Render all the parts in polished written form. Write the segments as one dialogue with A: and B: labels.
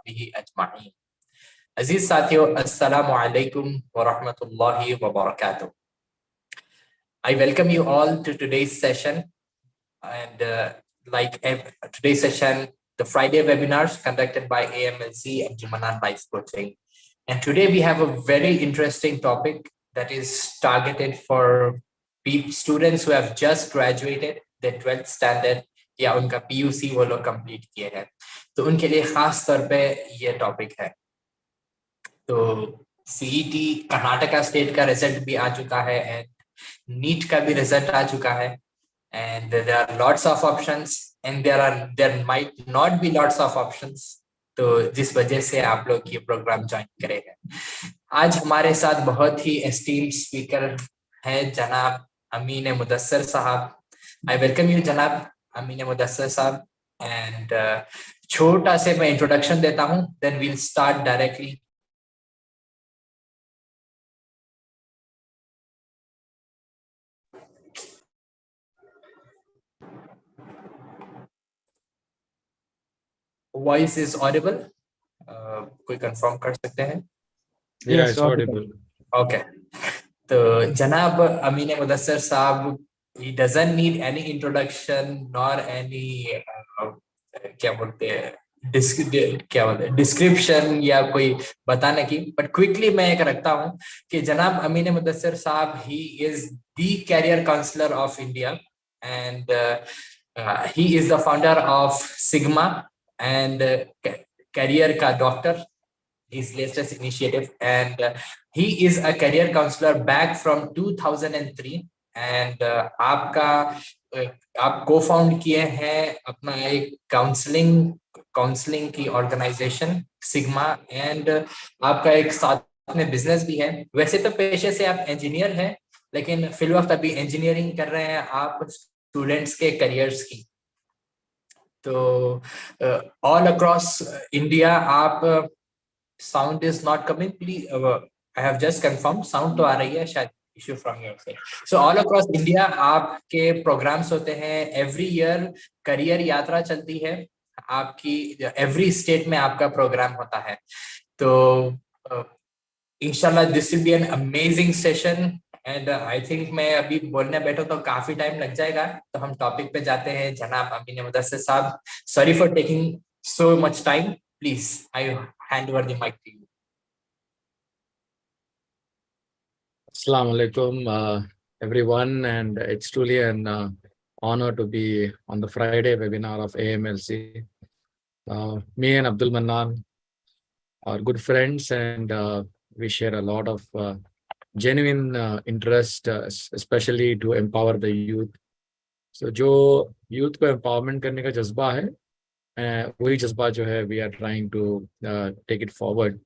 A: वसहबिही अजमाईन। अजीज साथियों, अस्सलामु अलैकुम व रहमतुल्लाहि व बरकातुहू। I welcome you all to today's session, and today's session, the Friday webinars conducted by AMLC and Abdul Mannan Life Coaching. And today we have a very interesting topic that is targeted for students who have just graduated their 12th standard या उनका PUC वो लोग complete किए हैं, तो उनके लिए खास तौर पे ये टॉपिक है। तो CET कर्नाटका स्टेट का रिजल्ट भी आ चुका है एंड नीट का भी रिजल्ट आ चुका है, and there are lots of options and there might not be lots of options, तो जिस वजह से आप लोग ये प्रोग्राम ज्वाइन करेंगे। आज हमारे साथ बहुत ही एस्टीम्ड स्पीकर है जनाब अमीन-ए-मुदस्सर साहब। आई वेलकम यू जनाब अमीन-ए-मुदस्सर साहब, एंड छोटा से मैं इंट्रोडक्शन देता हूँ, then will start directly. Voice is audible? कोई कंफर्म कर सकते हैं?
B: Yes, audible.
A: ओके, तो जनाब अमीन-ए-मुदस्सर साहब, he doesn't need any introduction nor any क्या बोलते हैं डिस्क्रिप्शन या कोई बताने की, बट क्विकली मैं एक रखता हूँ कि जनाब अमीन-ए-मुदस्सर साहब, he is the career counselor of India and he is the founder of Sigma and career का doctor, his latest initiative, and he is a career counselor back from 2003 and आप co-found किए हैं अपना एक काउंसलिंग की organisation sigma, and आपका एक साथ में बिजनेस भी है। वैसे तो पेशे से आप इंजीनियर हैं, लेकिन फिल वक्त अभी इंजीनियरिंग कर रहे हैं आप स्टूडेंट्स के करियर्स की। तो ऑल अक्रॉस इंडिया आप sound is not coming, please I have just confirm, sound तो आ रही है, शायद issue from your side. So all across India आपके प्रोग्राम्स होते हैं, एवरी ईयर करियर यात्रा चलती है आपकी, एवरी स्टेट में आपका प्रोग्राम होता है। तो इंशाल्लाह this will be an amazing session, and I think मैं अभी बोलने बैठो तो काफी टाइम लग जाएगा, तो हम टॉपिक पे जाते हैं। जनाब अमीन-ए-मुदस्सर साहब, sorry for taking so much time, please I hand over the mic to you.
B: Assalamu alaikum, everyone, and it's truly an honor to be on the Friday webinar of AMLC. Me and Abdul Mannan are good friends, and we share a lot of genuine interest, especially to empower the youth. So जो youth को empowerment करने का जज्बा है, वही जज्बा जो है we are trying to take it forward.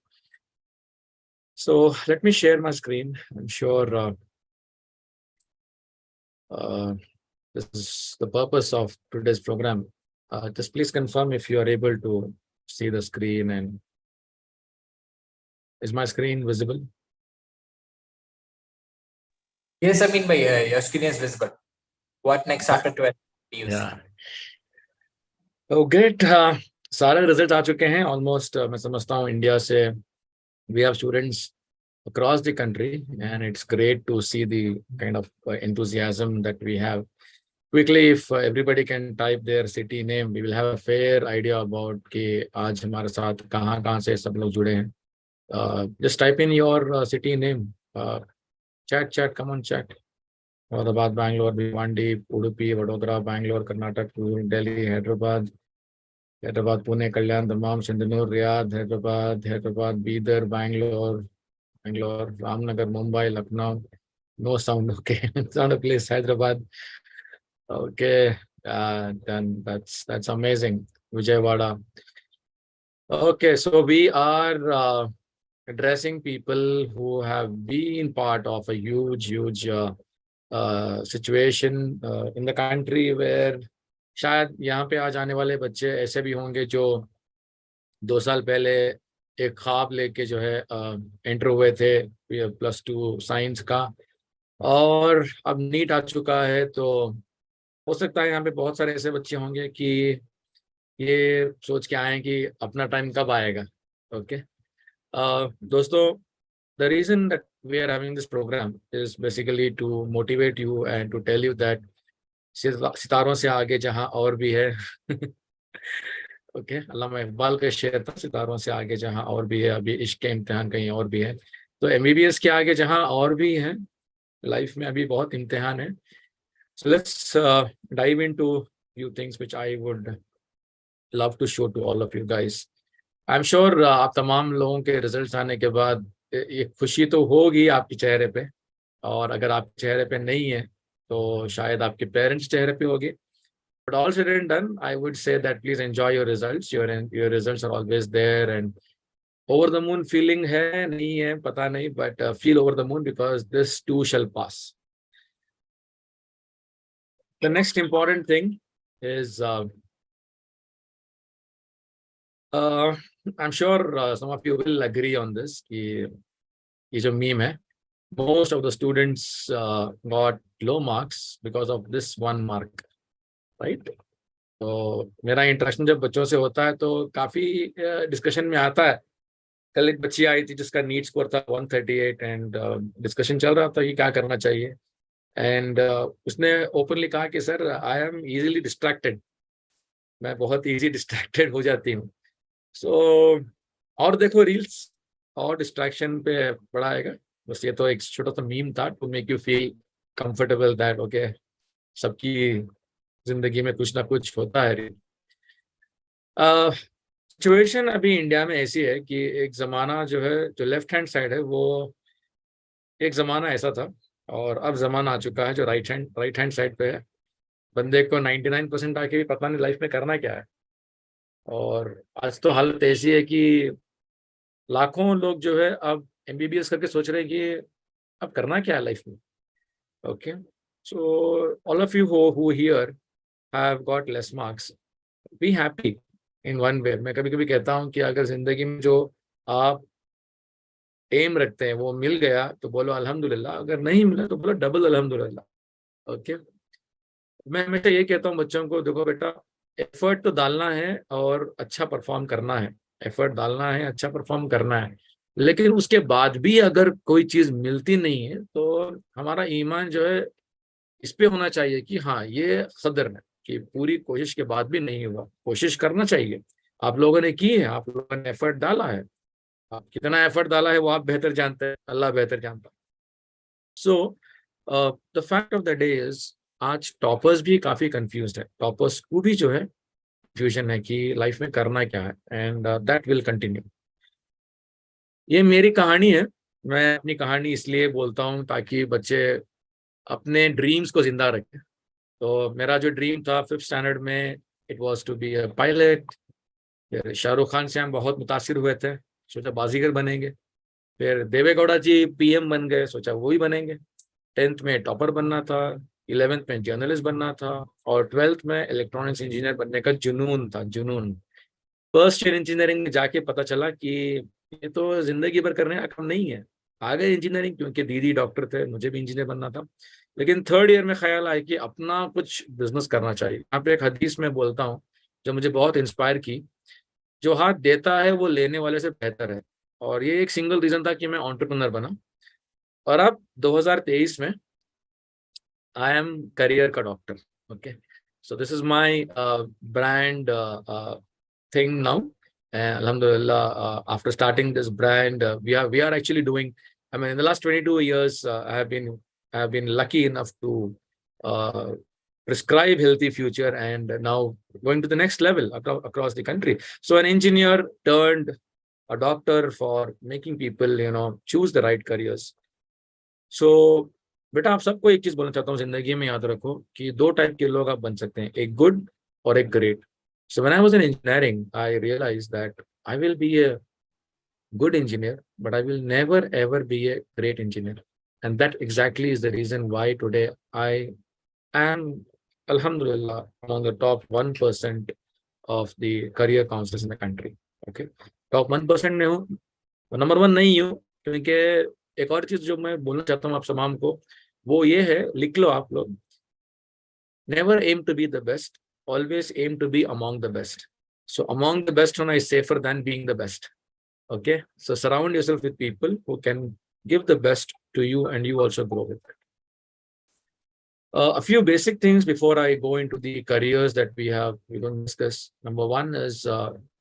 B: So let me share my screen. I'm sure this is the purpose of today's program. Just please confirm if you are able to see the screen, and is my screen visible?
A: Yes, Amin bhai, your screen is visible. What next after 12 use?
B: Yeah. Oh, great. सारे result आ चुके हैं almost. मैं समझता हूँ India से we have students across the country, and it's great to see the kind of enthusiasm that we have. Quickly, if everybody can type their city name, we will have a fair idea about कि आज हमारे साथ कहाँ से सब लोग जुड़े हैं। Just type in your city name. Chat, come on, chat. Ahmedabad, Bangalore, Bhiwandi, Udupi, Vadodara, Bangalore, Karnataka, Delhi, Hyderabad, Pune, Kalyan, Dammam, Sindhanur, Riyadh, Hyderabad, Bidar, Bangalore, Ramnagar, Mumbai, Lucknow. No sound, okay. Sound of place, Hyderabad. Okay, then that's amazing. Vijayawada. Okay, so we are addressing people who have been part of a huge situation in the country where शायद यहाँ पे आ जाने वाले बच्चे ऐसे भी होंगे जो 2 साल पहले एक ख्वाब लेके जो है एंटर हुए थे +2 साइंस का, और अब नीट आ चुका है। तो हो सकता है यहाँ पे बहुत सारे ऐसे बच्चे होंगे कि ये सोच के आए हैं कि अपना टाइम कब आएगा। ओके दोस्तों, the reason that we are having this program is basically to motivate you and to tell you that सितारों से आगे जहां और भी है ओके अल्लामा इकबाल का शेर था, सितारों से आगे जहां और भी है, अभी इश्क के इम्तिहान कहीं और भी है। तो एमबीबीएस के आगे जहां और भी है, लाइफ में अभी बहुत इम्तिहान है। So let's dive into few things which I would love to show to all of you guys. I'm sure आप तमाम लोगों के रिजल्ट्स आने के बाद ये खुशी तो होगी आपके चेहरे पे, और अगर आपके चेहरे पे नहीं है तो शायद आपके पेरेंट्स चेहरे पे होगी। But all said and done, I would say that please enjoy your results. Your results are always there, and over the moon feeling है नहीं है पता नहीं, but feel over the moon because this too shall pass. The next important thing is I'm sure some of you will agree on this कि ये जो meme है, most of the students got low marks because of this one mark, right? तो मेरा interaction जब बच्चों से होता है तो काफी डिस्कशन में आता है। कल एक बच्ची आई थी जिसका नीट स्कोर था 138 एंड डिस्कशन चल रहा था कि क्या करना चाहिए, एंड उसने ओपनली कहा कि sir I am easily distracted, मैं बहुत इजी डिस्ट्रैक्टेड हो जाती हूँ। सो और देखो रील्स और डिस्ट्रैक्शन पे बड़ा आएगा। बस ये तो एक छोटा सा मीम था to make you feel comfortable that okay सबकी जिंदगी में कुछ ना कुछ होता है। सिचुएशन अभी इंडिया में ऐसी है कि एक ज़माना जो है, जो लेफ्ट हैंड साइड है, वो एक ज़माना ऐसा था, और अब ज़माना आ चुका है जो राइट हैंड साइड पे है। बंदे को 99% आके भी पता नहीं लाइफ में करना क्या है। और आज तो हालत ऐसी है कि लाखों लोग जो है अब एमबीबीएस करके सोच रहे हैं कि अब करना क्या है लाइफ में। Okay so all of you who here have got less marks, be happy in one way. मैं कभी कभी कहता हूँ कि अगर जिंदगी में जो आप एम रखते हैं वो मिल गया तो बोलो अल्हम्दुलिल्लाह, अगर नहीं मिला तो बोलो डबल अल्हम्दुलिल्लाह। ओके मैं हमेशा ये कहता हूँ बच्चों को, देखो बेटा एफर्ट तो डालना है और अच्छा परफॉर्म करना है, एफर्ट डालना है, अच्छा परफॉर्म करना है, लेकिन उसके बाद भी अगर कोई चीज मिलती नहीं है तो हमारा ईमान जो है इस पे होना चाहिए कि हाँ ये कदर है कि पूरी कोशिश के बाद भी नहीं हुआ। कोशिश करना चाहिए, आप लोगों ने की है, आप लोगों ने एफर्ट डाला है, आप कितना एफर्ट डाला है वो आप बेहतर जानते हैं, अल्लाह बेहतर जानता है। So the fact of the day is आज टॉपर्स भी काफी कंफ्यूज्ड है, टॉपर्स को भी जो है कंफ्यूजन है कि लाइफ में करना क्या है, एंड दैट विल कंटिन्यू। ये मेरी कहानी है, मैं अपनी कहानी इसलिए बोलता हूँ ताकि बच्चे अपने ड्रीम्स को जिंदा रखें। तो मेरा जो ड्रीम था 5th स्टैंडर्ड में, it was to be a pilot. फिर शाहरुख खान से हम बहुत मुतासिर हुए थे, सोचा बाजीगर बनेंगे। फिर देवेगौड़ा जी पीएम बन गए, सोचा वो ही बनेंगे। 10th में टॉपर बनना था, 11th में जर्नलिस्ट बनना था, और 12th में इलेक्ट्रॉनिक्स इंजीनियर बनने का जुनून था, जुनून। फर्स्ट ईयर इंजीनियरिंग में जाके पता चला कि ये तो जिंदगी भर करने का काम नहीं है। आ गए इंजीनियरिंग क्योंकि दीदी डॉक्टर थे, मुझे भी इंजीनियर बनना था। लेकिन 3rd ईयर में ख्याल आया कि अपना कुछ बिजनेस करना चाहिए। यहाँ पे एक हदीस में बोलता हूँ जो मुझे बहुत इंस्पायर की, जो हाथ देता है वो लेने वाले से बेहतर है। और ये एक सिंगल रीजन था कि मैं एंटरप्रेन्योर बना। और अब 2023 में आई एम करियर का doctor. Okay so this is my brand thing now. Alhamdulillah, after starting this brand, we are actually doing. I mean, in the last 22 years, I have been lucky enough to prescribe healthy future, and now going to the next level across the country. So, an engineer turned a doctor for making people, choose the right careers. So, बेटा आप सबको एक चीज बोलना चाहता हूँ, जिंदगी में याद रखो कि 2 टाइप के लोग आप बन सकते हैं, एक गुड और एक great. So when I was in engineering, I realized that I will be a good engineer, but I will never ever be a great engineer. And that exactly is the reason why today I am, alhamdulillah, among the top 1% of the career counselors in the country. Okay, top 1% में हूँ, number 1 नहीं हूँ, क्योंकि एक और चीज जो मैं बोलना चाहता हूँ आप तमाम को, वो ये है, लिख लो आप लोग, never aim to be the best, always aim to be among the best. So among the best one is safer than being the best. Okay, so surround yourself with people who can give the best to you and you also grow with it. A few basic things before I go into the careers that we're going to discuss. Number one is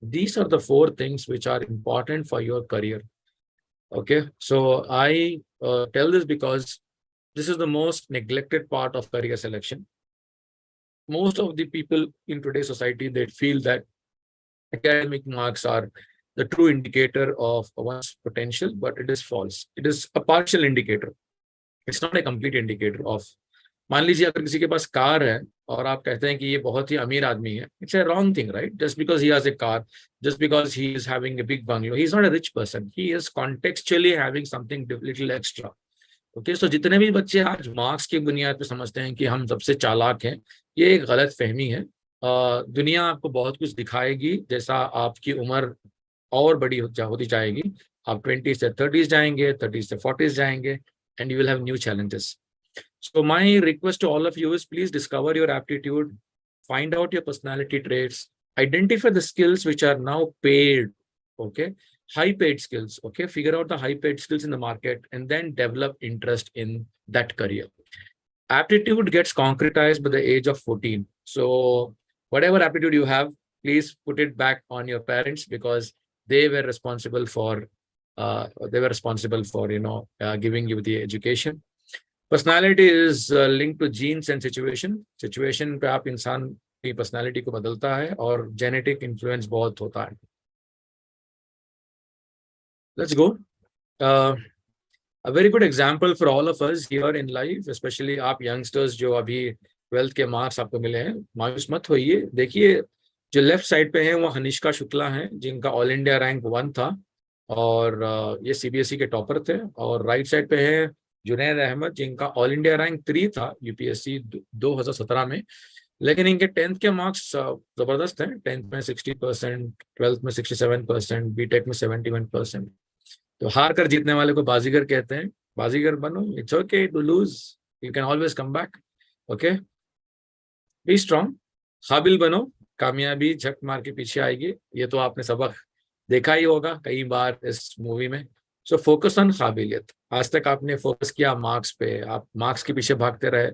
B: these are the 4 things which are important for your career. Okay, so I tell this because this is the most neglected part of career selection. Most of the people in today's society, they feel that academic marks are the true indicator of one's potential, but it is false. It is a partial indicator. It's not a complete indicator of. मान लीजिए अगर किसी के पास car है और आप कहते हैं कि ये बहुत ही अमीर आदमी है, it's a wrong thing, right? Just because he has a car, just because he is having a big bungalow, he is not a rich person. He is contextually having something little extra. Okay, so जितने भी बच्चे आज marks की बुनियाद पे समझते हैं कि हम सबसे चालाक हैं, ये एक गलत फहमी है. दुनिया आपको बहुत कुछ दिखाएगी जैसा आपकी उम्र और बड़ी होती जाएगी. आप 20 से 30s जाएंगे, 30 से 40s जाएंगे, and you will have new challenges. So my request to all of you is please discover your aptitude, find out your personality traits, identify the skills which are now paid, okay, high paid skills, okay, figure out the high paid skills in the market and then develop interest in that career. Aptitude gets concretized by the age of 14. So whatever aptitude you have, please put it back on your parents because they were responsible for giving you the education. Personality is linked to genes and situation. Situation पे आप इंसान की personality को बदलता है और genetic influence बहुत होता है. Let's go. A very good example for all of us here in life, especially आप youngsters जो अभी 12th के marks आपको मिले हैं, मायूस मत होइए. देखिए जो लेफ्ट साइड पे हैं वो हनिष्का शुक्ला हैं जिनका ऑल इंडिया रैंक 1 था और ये सीबीएसई के टॉपर थे. और राइट साइड पे हैं जुनैद अहमद जिनका ऑल इंडिया रैंक 3 था यूपीएससी 2017 में, लेकिन इनके 10th के मार्क्स जबरदस्त हैं. 10th में 60%, 12th में 67%, बीटेक में 71%. तो हार कर जीतने वाले को बाजीगर कहते हैं. बाजीगर बनो. It's okay to lose, you can always come back. Okay, be strong. काबिल बनो, कामयाबी झक मार के पीछे आएगी. ये तो आपने सबक देखा ही होगा कई बार इस मूवी में. सो फोकस ऑन काबिलियत. आज तक आपने फोकस किया मार्क्स पे, आप मार्क्स के पीछे भागते रहे.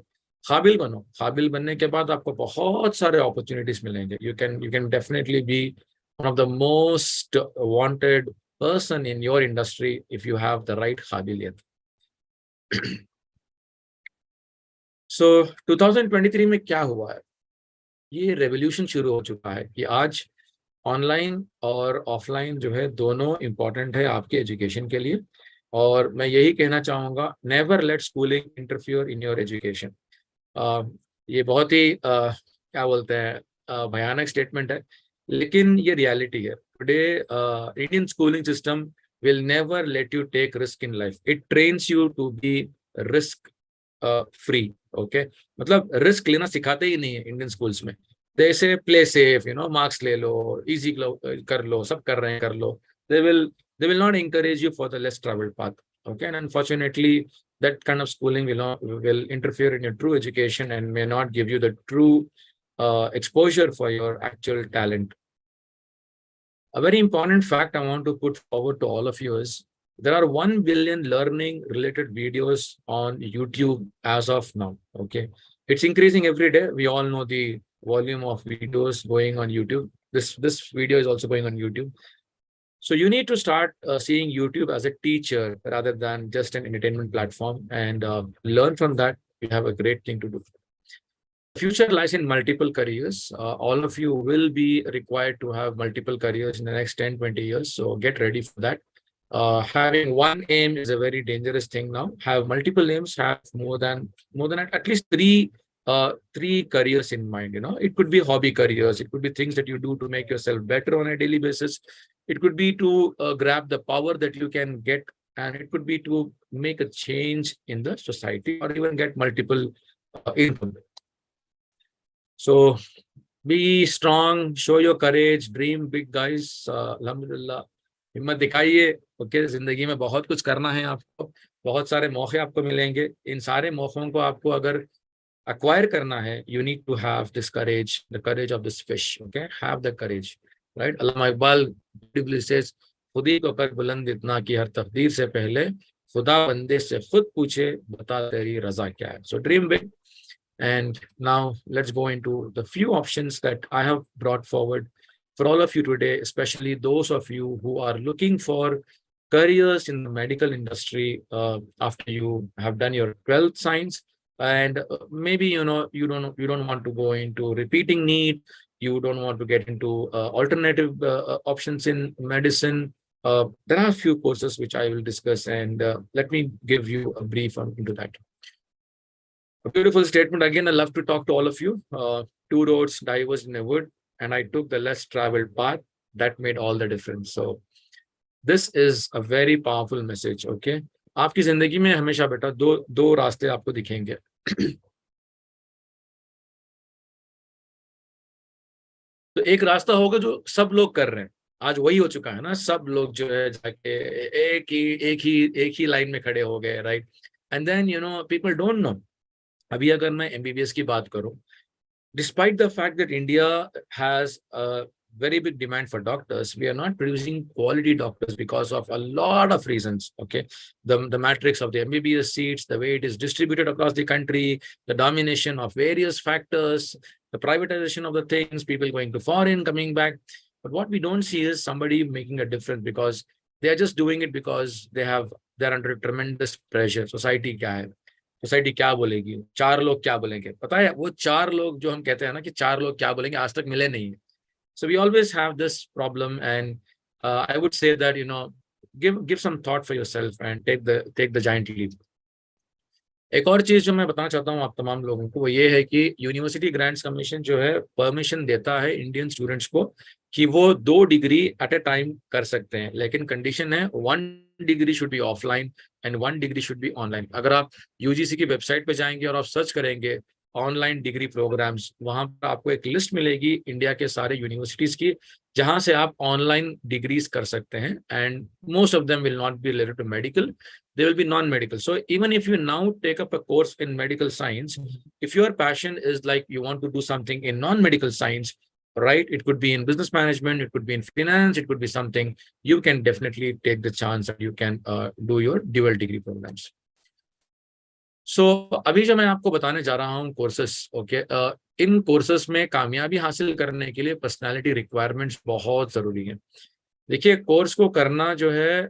B: काबिल बनो. काबिल बनने के बाद आपको बहुत सारे अपॉर्चुनिटीज मिलेंगे. You can definitely be one of the most wanted person in your industry if you have the right काबिलियत. So 2023 में क्या हुआ है? ये रेवोल्यूशन शुरू हो चुका है कि आज ऑनलाइन और ऑफलाइन जो है दोनों इंपॉर्टेंट है आपके एजुकेशन के लिए. और मैं यही कहना चाहूँगा, never let schooling interfere in your education. ये बहुत ही क्या बोलते हैं भयानक स्टेटमेंट है, लेकिन ये रियलिटी है. Today Indian schooling system will never let you take risk in life. It trains you to be risk free. Okay, मतलब रिस्क लेना सिखाते ही नहीं है इंडियन स्कूल्स में. जैसे प्ले सेफ, मार्क्स ले लो, इजी कर लो, सब कर रहे हैं कर लो. they will not encourage you for the less traveled path. Okay, and unfortunately that kind of schooling will interfere in your true education and may not give you the true exposure for your actual talent. A very important fact I want to put forward to all of you is there are 1 billion learning related videos on YouTube as of now. Okay, it's increasing every day. We all know the volume of videos going on YouTube. This video is also going on YouTube. So you need to start seeing YouTube as a teacher rather than just an entertainment platform, and learn from that. You have a great thing to do. The future lies in multiple careers. All of you will be required to have multiple careers in the next 10-20 years. So get ready for that. Having one aim is a very dangerous thing now. Have multiple aims. Have more than at least three careers in mind. It could be hobby careers. It could be things that you do to make yourself better on a daily basis. It could be to grab the power that you can get, and it could be to make a change in the society or even get multiple income. So be strong, show your courage, dream big, guys. Alhamdulillah, हिम्मत दिखाइए. Okay, जिंदगी में बहुत कुछ करना है आपको. बहुत सारे मौके आपको मिलेंगे. इन सारे मौकों को आपको अगर acquire करना है, you need to have this courage, the courage of this fish. Okay, have the courage. right? Allama Iqbal beautifully says, खुदी को कर बुलंद इतना कि हर तकदीर से पहले खुदा बंदे से खुद पूछे बता तेरी रजा क्या है. So dream big. And now let's go into the few options that I have brought forward for all of you today, especially those of you who are looking for careers in the medical industry after you have done your 12th science. And maybe you don't want to go into repeating NEET, you don't want to get into alternative options in medicine. There are a few courses which I will discuss, and let me give you a brief into that. A beautiful statement. Again, I love to talk to all of you. Two roads diverged in a wood, and I took the less traveled path. That made all the difference. So this is a very powerful message. Okay, आपकी जिंदगी में हमेशा बेटा दो रास्ते आपको दिखेंगे. तो एक रास्ता होगा जो सब लोग कर रहे हैं. आज वही हो चुका है ना, सब लोग जो है जाके एक ही लाइन में खड़े हो गए, right? And then people don't know. अभी अगर मैं MBBS की बात करूं, despite the fact that India has a very big demand for doctors, we are not producing quality doctors because of a lot of reasons. Okay, the matrix of the MBBS seats, the way it is distributed across the country, the domination of various factors, the privatization of the things, people going to foreign, coming back. But what we don't see is somebody making a difference, because they are just doing it because they're under tremendous pressure. Society क्या है, society क्या बोलेगी, चार लोग क्या बोलेंगे, पता है वो चार लोग जो हम कहते हैं ना कि चार लोग क्या बोलेंगे, आज तक मिले नहीं है. So we always have this problem, and I would say that give some thought for yourself and take the giant leap. एक और चीज जो मैं बताना चाहता हूँ आप तमाम लोगों को, वो ये है कि यूनिवर्सिटी ग्रांट्स कमीशन जो है परमिशन देता है इंडियन स्टूडेंट्स को कि वो 2 डिग्री एट ए टाइम कर सकते हैं, लेकिन कंडीशन है 1 degree should be offline and 1 degree should be online. अगर आप यूजीसी की वेबसाइट पे जाएंगे और आप सर्च करेंगे ऑनलाइन डिग्री प्रोग्राम्स, वहां पर आपको एक लिस्ट मिलेगी इंडिया के सारे यूनिवर्सिटीज की, जहां से आप ऑनलाइन डिग्रीज कर सकते हैं. And most of them will not be related to medical, they will be non-medical. So even if you now take up a course in medical science, if your passion is like you want to do something in non-medical science, right, it could be in business management, it could be in finance, it could be something, you can definitely take the chance and you can do your dual degree programs. So अभी जो मैं आपको बताने जा रहा हूँ courses, okay, इन courses में कामयाबी हासिल करने के लिए पर्सनालिटी रिक्वायरमेंट्स बहुत जरूरी है. देखिए, कोर्स को करना जो है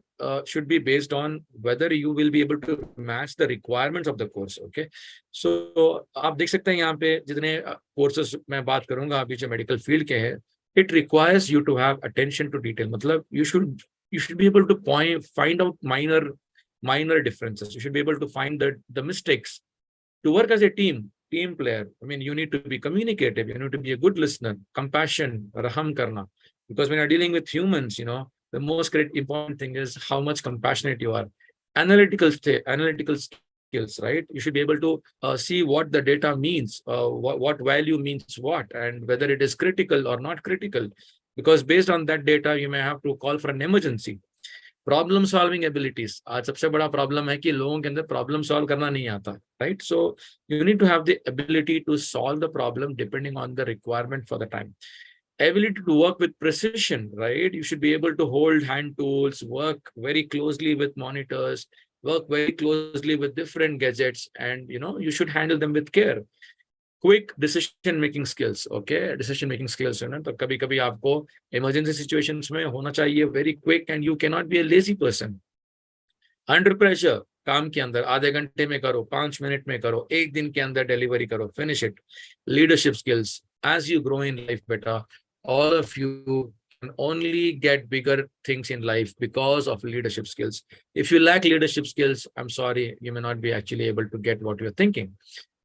B: should be based on whether you will be able to match the requirements of the course. Okay, so आप देख सकते हैं यहाँ पे जितने कोर्सेस मैं बात करूंगा अभी जो मेडिकल फील्ड के हैं, it requires you to have attention to detail. मतलब you should be able to find out minor differences. You should be able to find the mistakes. To work as a team player, I mean, you need to be communicative, you need to be a good listener, compassion, raham karna. Because when you're dealing with humans, the most important thing is how much compassionate you are. Analytical skills, right? You should be able to see what the data means, what value means what, and whether it is critical or not critical. Because based on that data, you may have to call for an emergency. Problem solving abilities, आज सबसे बड़ा problem है कि लोगों के अंदर problem solve करना नहीं आता, right? So you need to have the ability to solve the problem depending on the requirement for the time. Ability to work with precision, right? You should be able to hold hand tools, work very closely with monitors, work very closely with different gadgets, and you should handle them with care. Quick decision making skills, okay? Decision making skills है ना, तो कभी कभी आपको emergency situations में होना चाहिए very quick, and you can not be a lazy person. Under pressure, काम के अंदर आधे घंटे में करो, 5 मिनट में करो, 1 दिन के अंदर डिलीवरी करो, finish it. Leadership skills, as you grow in life better, all of you can only get bigger things in life because of leadership skills. If you lack leadership skills, I'm sorry, you may not be actually able to get what you're thinking.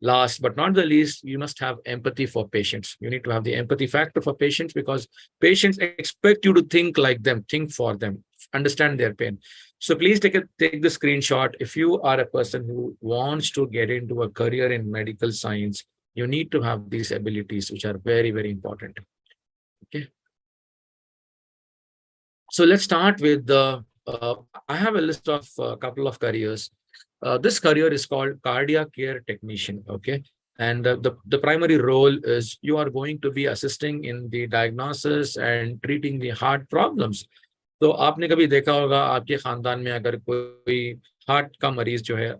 B: Last but not the least, you must have empathy for patients. You need to have the empathy factor for patients, because patients expect you to think like them, think for them, understand their pain. So please take the screenshot. If you are a person who wants to get into a career in medical science, you need to have these abilities, which are very, very important. Okay. So let's start with the, I have a list of a couple of careers. This career is called cardiac care technician. Okay. And the primary role is you are going to be assisting in the diagnosis and treating the heart problems. तो आपने कभी देखा होगा आपके खानदान में अगर कोई हार्ट का मरीज जो है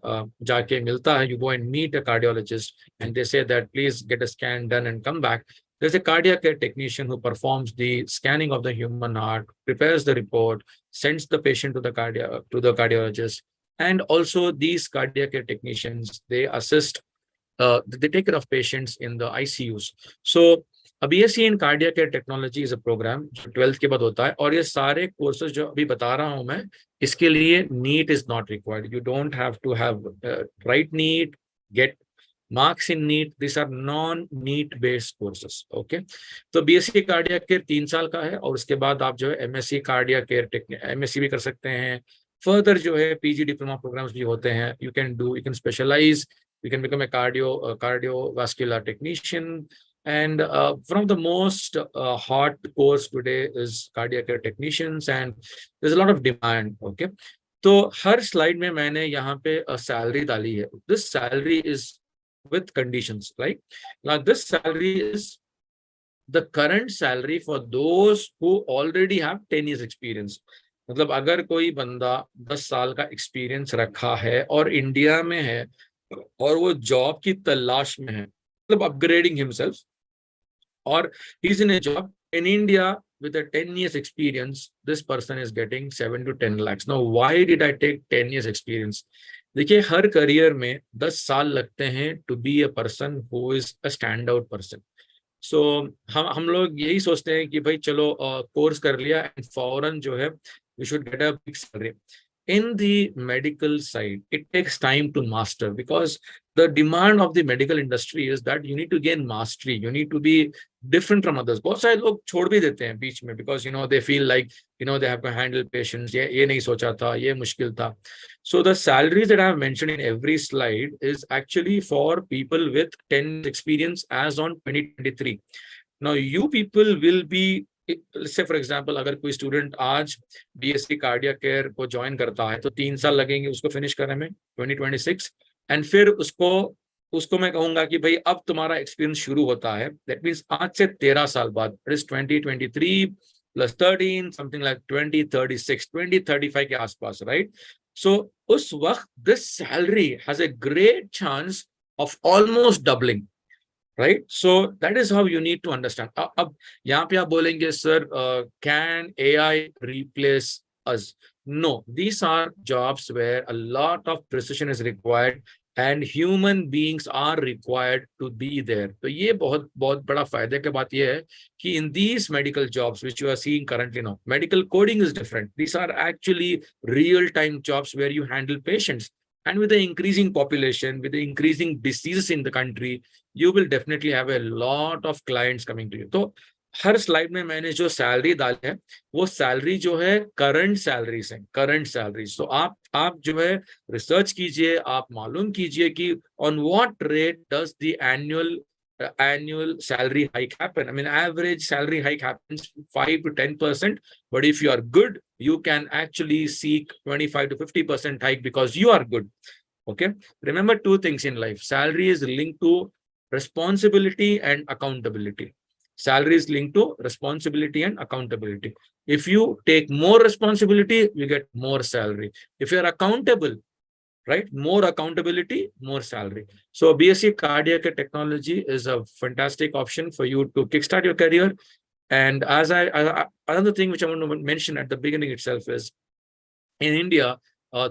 B: जाके मिलता है, you go and meet a cardiologist and they say that please get a scan done and come back. There's a cardiac care technician who performs the scanning of the human heart, prepares the report, sends the patient to the cardiologist, and also these cardiac care technicians, they assist, they take care of patients in the ICUs. So a BSc in cardiac care technology is a program जो 12th के बाद होता है, और ये सारे courses जो अभी बता रहा हूं मैं, इसके लिए NEET is not required. You don't have to have write NEET, get marks in NEET. These are non-NEET based courses. Okay, तो BSc cardiac care 3 साल का है, और उसके बाद आप जो है MSc cardiac care MSc भी कर सकते हैं. Further जो है PG diploma programs भी होते हैं. You can specialize. You can become a cardiovascular technician. And from the most hot course today is cardiac care technicians, and there's a lot of demand. Okay, तो हर slide में मैंने यहाँ पे salary डाली है. This salary is with conditions, right? Now this salary is the current salary for those who already have 10 years experience. मतलब अगर कोई बंदा 10 साल का एक्सपीरियंस रखा है और इंडिया में है और वो जॉब की तलाश में है, मतलब upgrading himself, or he's in a job in India with a 10 years experience, this person is getting 7 to 10 lakhs. Now, why did I take 10 years experience? देखिए, हर करियर में 10 साल लगते हैं to be a person who is a standout person. So हम लोग यही सोचते हैं कि भाई चलो कोर्स कर लिया and फौरन जो है we should get a big salary. In the medical side, it takes time to master, because the demand of the medical industry is that you need to gain mastery. You need to be different from others. बहुत सारे लोग छोड़ भी देते हैं बीच में, because they feel like they have to handle patients. ये नहीं सोचा था, ये मुश्किल था. So the salaries that I have mentioned in every slide is actually for people with 10 experience as on 2023. Now you people will be, let's say for example, अगर कोई student आज BSc कार्डियक केयर को join करता है तो 3 साल लगेंगे उसको फिनिश करने में 2026, एंड फिर उसको मैं कहूंगा कि भाई अब तुम्हारा एक्सपीरियंस शुरू होता है. दैट मींस आज से 13 साल बाद, it is 2023 plus 13 something like 2036 2035 के आसपास, राइट? सो उस वक्त this salary has a great chance of almost doubling, right? So that is how you need to understand. अब यहाँ पे आप बोलेंगे sir can AI replace us? No, these are jobs where a lot of precision is required and human beings are required to be there. तो ये बहुत बहुत बड़ा फायदे की बात ये है कि in these medical jobs which you are seeing currently now, medical coding is different. These are actually real-time jobs where you handle patients. And with the increasing population, with the increasing diseases in the country, you will definitely have a lot of clients coming to you. तो हर slide में मैंने जो salary डाली है वो salary जो है current salaries है, करंट सैलरीज. तो आप जो है रिसर्च कीजिए, आप मालूम कीजिए कि on what rate does the annual salary hike happen. I mean, average salary hike happens 5 to 10%, but if you are good, you can actually seek 25 to 50% hike because you are good. Okay, remember 2 things in life. Salary is linked to responsibility and accountability. Salary is linked to responsibility and accountability. If you take more responsibility, you get more salary. If you are accountable, right, more accountability, more salary. So BSc cardiac technology is a fantastic option for you to kickstart your career. And as another thing which I want to mention at the beginning itself is, in India,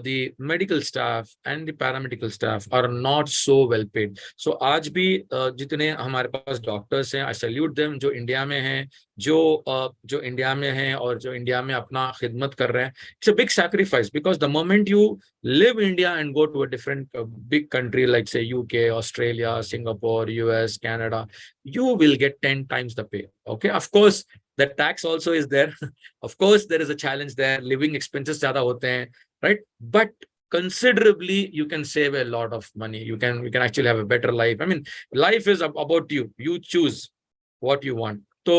B: the medical staff and the paramedical staff are not so well paid. So आज भी जितने हमारे पास doctors हैं, I salute them, जो India में हैं, जो India में हैं और जो इंडिया में अपना खिदमत कर रहे हैं. It's a big sacrifice, because the moment you leave India and go to a different big country like say UK, Australia, Singapore, US, Canada, you will get 10 times the pay. Okay, of course the tax also is there. Of course there is a challenge there. Living expenses ज़्यादा होते हैं, right? But considerably you can save a lot of money. You can actually have a better life. I mean, life is about you. You choose what you want. तो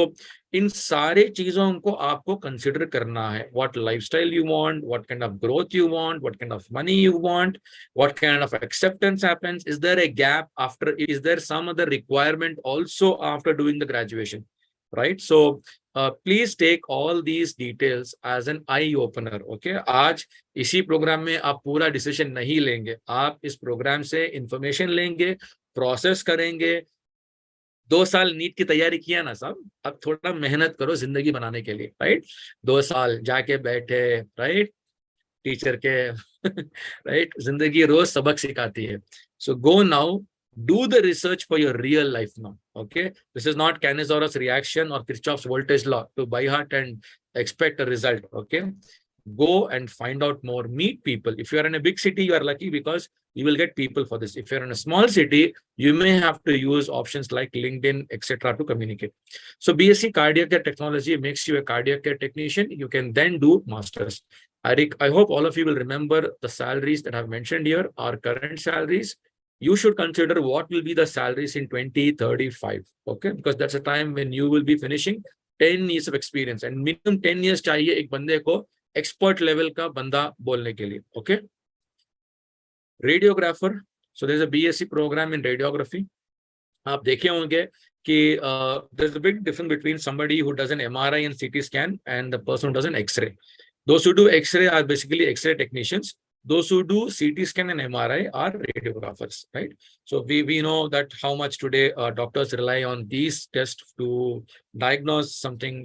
B: इन सारे चीजों को आपको consider करना है. What lifestyle you want, what kind of growth you want, what kind of money you want, what kind of acceptance happens. Is there a gap after? Is there some other requirement also after doing the graduation, right? So please take all these details as an eye opener. Okay, आज इसी programme में आप पूरा decision नहीं लेंगे, आप इस programme से इंफॉर्मेशन लेंगे, प्रोसेस करेंगे. 2 साल नीट की तैयारी किया ना साहब, अब थोड़ा मेहनत करो जिंदगी बनाने के लिए, राइट? 2 साल जाके बैठे, राइट, टीचर के राइट, जिंदगी रोज सबक सिखाती है. So go now, do the research for your real life now. Okay, this is not Canizorus reaction or Kirchhoff's voltage law to by heart and expect a result. Okay, go and find out more, meet people. If you are in a big city, you are lucky because you will get people for this. If you're in a small city, you may have to use options like LinkedIn, etc. to communicate. So BSc Cardiac Care Technology makes you a cardiac care technician. You can then do masters. I hope all of you will remember the salaries that I've mentioned here are current salaries. You should consider what will be the salaries in 2035. Okay, because that's a time when you will be finishing 10 years of experience, and minimum 10 years चाहिए एक बंदे को expert level का बंदा बोलने के लिए. Okay, radiographer. So there's a BSc program in radiography. आप देखे होंगे कि there's a big difference between somebody who does an MRI and CT scan and the person who does an X-ray. Those who do X-ray are basically X-ray technicians. Those who do CT scan and MRI are radiographers, right? So we know that how much today doctors rely on these tests to diagnose something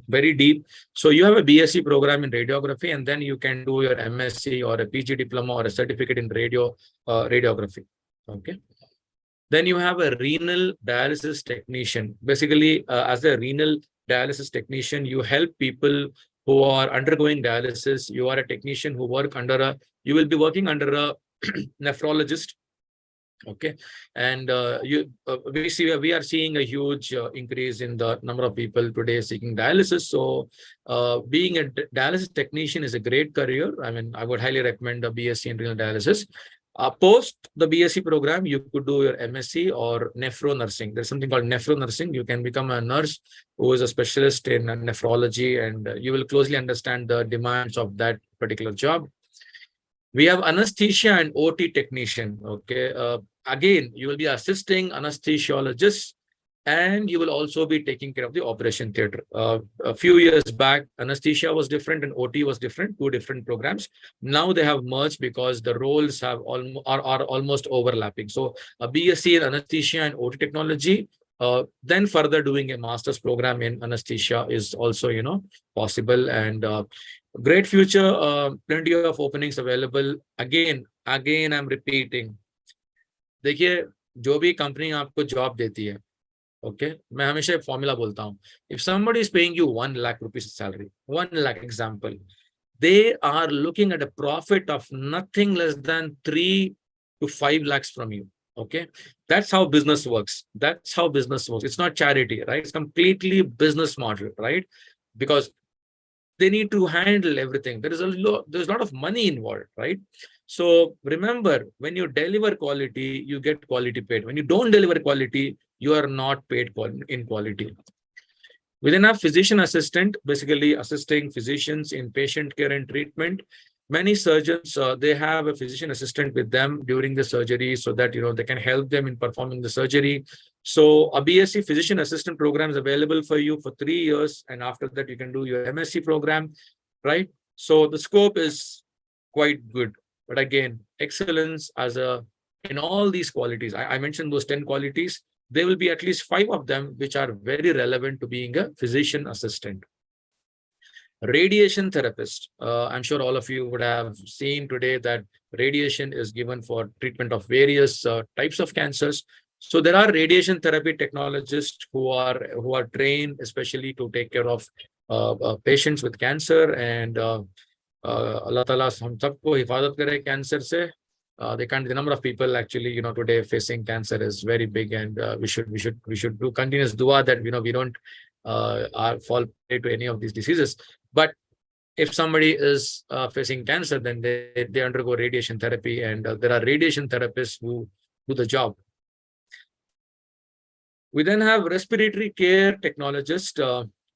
B: very deep. So you have a BSc program in radiography, and then you can do your MSc or a PG diploma or a certificate in radiography. Okay. Then you have a renal dialysis technician. Basically, as a renal dialysis technician, you help people who are undergoing dialysis. You are a technician who work under you will be working under a nephrologist. Okay, and we are seeing a huge increase in the number of people today seeking dialysis. So being a dialysis technician is a great career. I mean, I would highly recommend a BSc in renal dialysis. Post the BSc program, you could do your MSc or nephro nursing. There's something called nephro nursing. You can become a nurse who is a specialist in nephrology, and you will closely understand the demands of that particular job. We have anesthesia and OT technician. Okay, again, you will be assisting anesthesiologists, and you will also be taking care of the operation theater. A few years back, anesthesia was different and OT was different, two different programs. Now they have merged because the roles have are almost overlapping. So a BSc in anesthesia and OT technology, then further doing a master's program in anesthesia is also, you know, possible, and great future, plenty of openings available. Again, I'm repeating. देखिए, जो भी company आपको job देती है, okay, मैं हमेशा एक formula बोलता हूँ. If somebody is paying you 1 lakh rupees salary, 1 lakh example, they are looking at a profit of nothing less than 3 to 5 lakhs from you. Okay, that's how business works. That's how business works. It's not charity, right? It's completely business model, right? Because they need to handle everything. There's a lot of money involved, right? So remember, when you deliver quality, you get quality paid. When you don't deliver quality, you are not paid in quality. Within a physician assistant, basically assisting physicians in patient care and treatment. Many surgeons, they have a physician assistant with them during the surgery so that, you know, they can help them in performing the surgery. So a BSc physician assistant program is available for you for 3 years. And after that, you can do your MSc program, right? So the scope is quite good. But again, excellence in all these qualities. I mentioned those 10 qualities. There will be at least 5 of them which are very relevant to being a physician assistant. Radiation therapist. I'm sure all of you would have seen today that radiation is given for treatment of various types of cancers. So there are radiation therapy technologists who are trained especially to take care of patients with cancer, and Allah Ta'ala hum sabko hifazat kare cancer se. The number of people actually, you know, today facing cancer is very big, and we should do continuous dua that, you know, we don't fall prey to any of these diseases. But if somebody is facing cancer, then they undergo radiation therapy, and there are radiation therapists who do the job. We then have respiratory care technologists.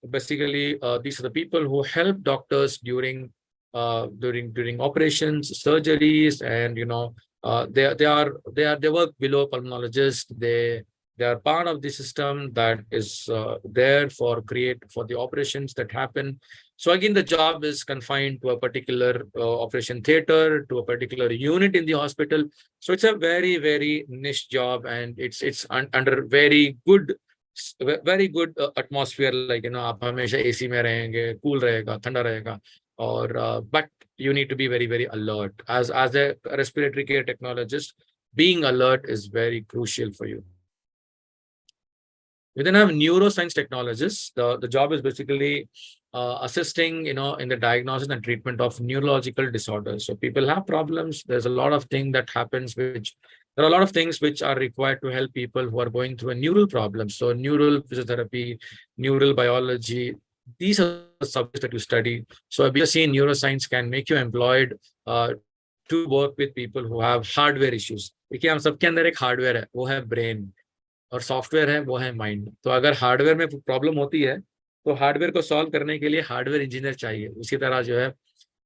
B: Basically, these are the people who help doctors during operations, surgeries, and they work below pulmonologists. They are part of the system that is there for the operations that happen. So again, the job is confined to a particular operation theater, to a particular unit in the hospital. So it's a very, very niche job, and it's under very good atmosphere. Like आप हमेशा AC में रहेंगे, cool रहेगा, ठंडा रहेगा, और but you need to be very, very alert. As a respiratory care technologist, being alert is very crucial for you. We then have neuroscience technologists. The job is basically assisting, in the diagnosis and treatment of neurological disorders. So people have problems. There's a lot of things that happens, there are a lot of things which are required to help people who are going through a neural problem. So neural physiotherapy, neural biology, these are the subjects that you study. So a BSc in neuroscience can make you employed to work with people who have hardware issues. देखिए हम सबके अंदर एक hardware है, वो है brain, और software है, वो है माइंड. तो अगर हार्डवेयर में प्रॉब्लम होती है तो हार्डवेयर को सॉल्व करने के लिए हार्डवेयर इंजीनियर चाहिए. उसी तरह जो है,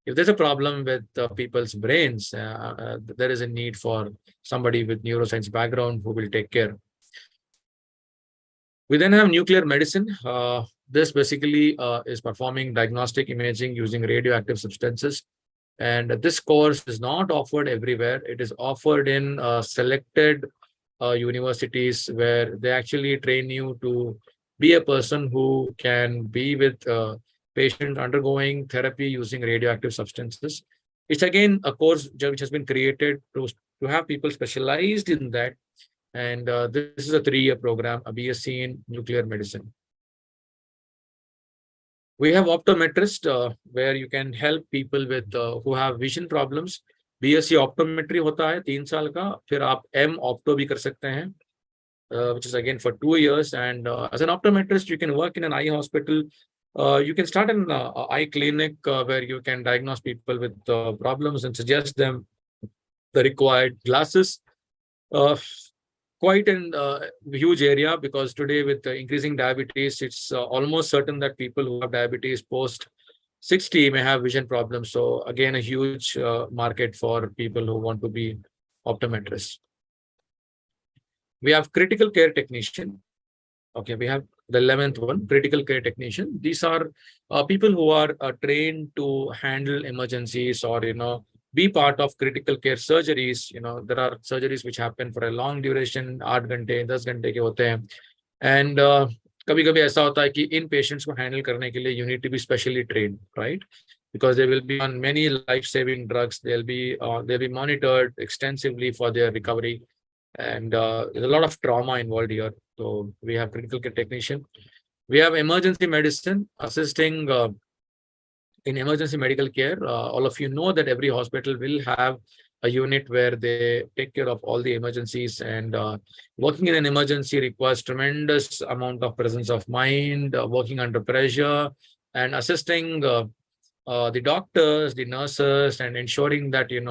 B: if there's a problem with people's brains, there is a need for somebody with neuroscience background who will take care. We then have nuclear medicine. This basically is performing diagnostic imaging using radioactive substances. And this course is not offered everywhere. It is offered in selected universities where they actually train you to be a person who can be with patients undergoing therapy using radioactive substances. It's again a course which has been created to have people specialized in that. And this is a 3-year program, a BSc in nuclear medicine. We have optometrist, where you can help people with who have vision problems. BSc optometry होता है 3 साल का, फिर आप M-Opto भी कर सकते हैं, which is again for 2 years. And as an optometrist, you can work in an eye hospital. You can start an eye clinic where you can diagnose people with problems and suggest them the required glasses. Quite a huge area, because today with increasing diabetes, it's almost certain that people who have diabetes post 60 may have vision problems. So again, a huge market for people who want to be optometrists. We have critical care technician. Okay, we have the 11th one, critical care technician. These are people who are trained to handle emergencies, or be part of critical care surgeries. There are surgeries which happen for a long duration, 8 घंटे 10 घंटे के होते हैं. And कभी-कभी ऐसा होता है कि इन patients को handle करने के लिए you need to be specially trained, right? Because they will be on many life-saving drugs. They'll be monitored extensively for their recovery. And there's a lot of trauma involved here. So we have critical care technician. We have emergency medicine, assisting in emergency medical care. All of you know that every hospital will have a unit where they take care of all the emergencies, and working in an emergency requires tremendous amount of presence of mind, working under pressure, and assisting the doctors, the nurses, and ensuring that in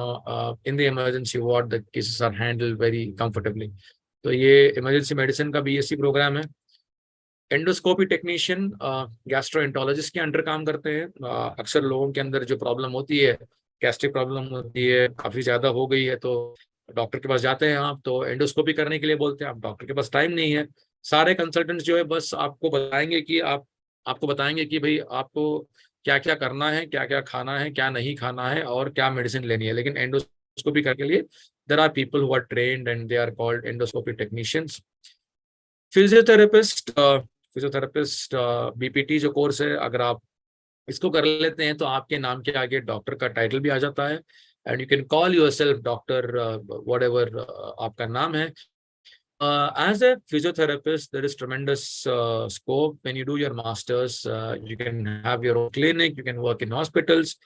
B: the emergency ward the cases are handled very comfortably. So ये emergency medicine का BSc program है. Endoscopy technician gastroenterologist के under काम करते हैं. अक्सर लोगों के अंदर जो प्रॉब्लम होती है, गैस्ट्रिक प्रॉब्लम होती है, काफी ज्यादा हो गई है, तो डॉक्टर के पास जाते हैं आप, तो एंडोस्कोपी करने के लिए बोलते हैं. आप डॉक्टर के पास टाइम नहीं है. सारे कंसल्टेंट्स जो है बस आपको बताएंगे कि भाई आपको क्या क्या करना है, क्या क्या खाना है, क्या नहीं खाना है, और क्या मेडिसिन लेनी है. लेकिन एंडोस्कोपी करने के लिए there are people who are trained and they are called endoscopy technicians. Physiotherapist BPT जो कोर्स है, अगर आप इसको कर लेते हैं तो आपके नाम के आगे डॉक्टर का टाइटल भी आ जाता है. And you can call yourself doctor whatever आपका नाम है. As a physiotherapist, there is tremendous scope. When you do your masters, you can have your own clinic, you can work in hospitals,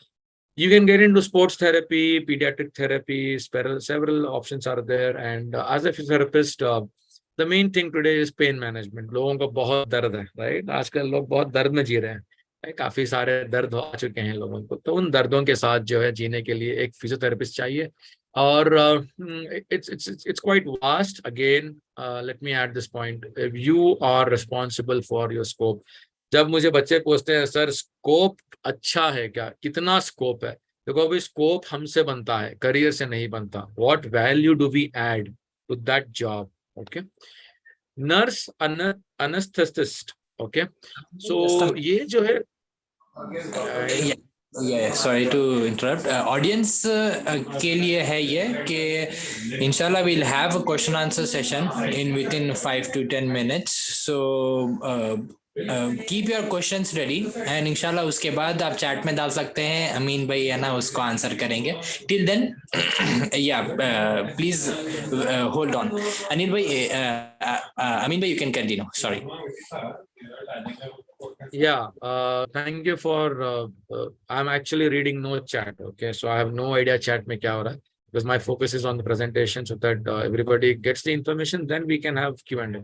B: you can get into sports therapy, pediatric therapy, several options are there. And as a physiotherapist, the main thing today is pain management. लोगों को बहुत दर्द है, right? आजकल लोग बहुत दर्द में जी रहे हैं. काफी सारे दर्द आ चुके हैं लोगों को, तो उन दर्दों के साथ जो है जीने के लिए एक फिजियोथेरेपिस्ट चाहिए. और it's quite vast. Again, let me add this point. If you are responsible for your scope, जब मुझे बच्चे पूछते हैं सर स्कोप अच्छा है क्या, कितना स्कोप है, देखो अभी स्कोप हमसे बनता है, करियर से नहीं बनता. What value do we add to that job. Okay. Nurse, anaesthetist. Okay. So ये जो है
C: सॉरी टू इंटरप्ट. ऑडियंस के लिए है ये कि इंशाल्लाह we'll have a question answer session in within 5 to 10 minutes. So keep your questions ready and इंशाल्लाह उसके बाद आप चैट में डाल सकते हैं. अमीन भाई है ना उसको आंसर करेंगे. Till then please hold on. Anil भाई, अमीन भाई, you can continue. Sorry.
B: Yeah, thank you for. I'm actually reading no chat. Okay, so I have no idea chat में क्या हो रहा है, because my focus is on the presentation so that everybody gets the information. Then we can have Q&A.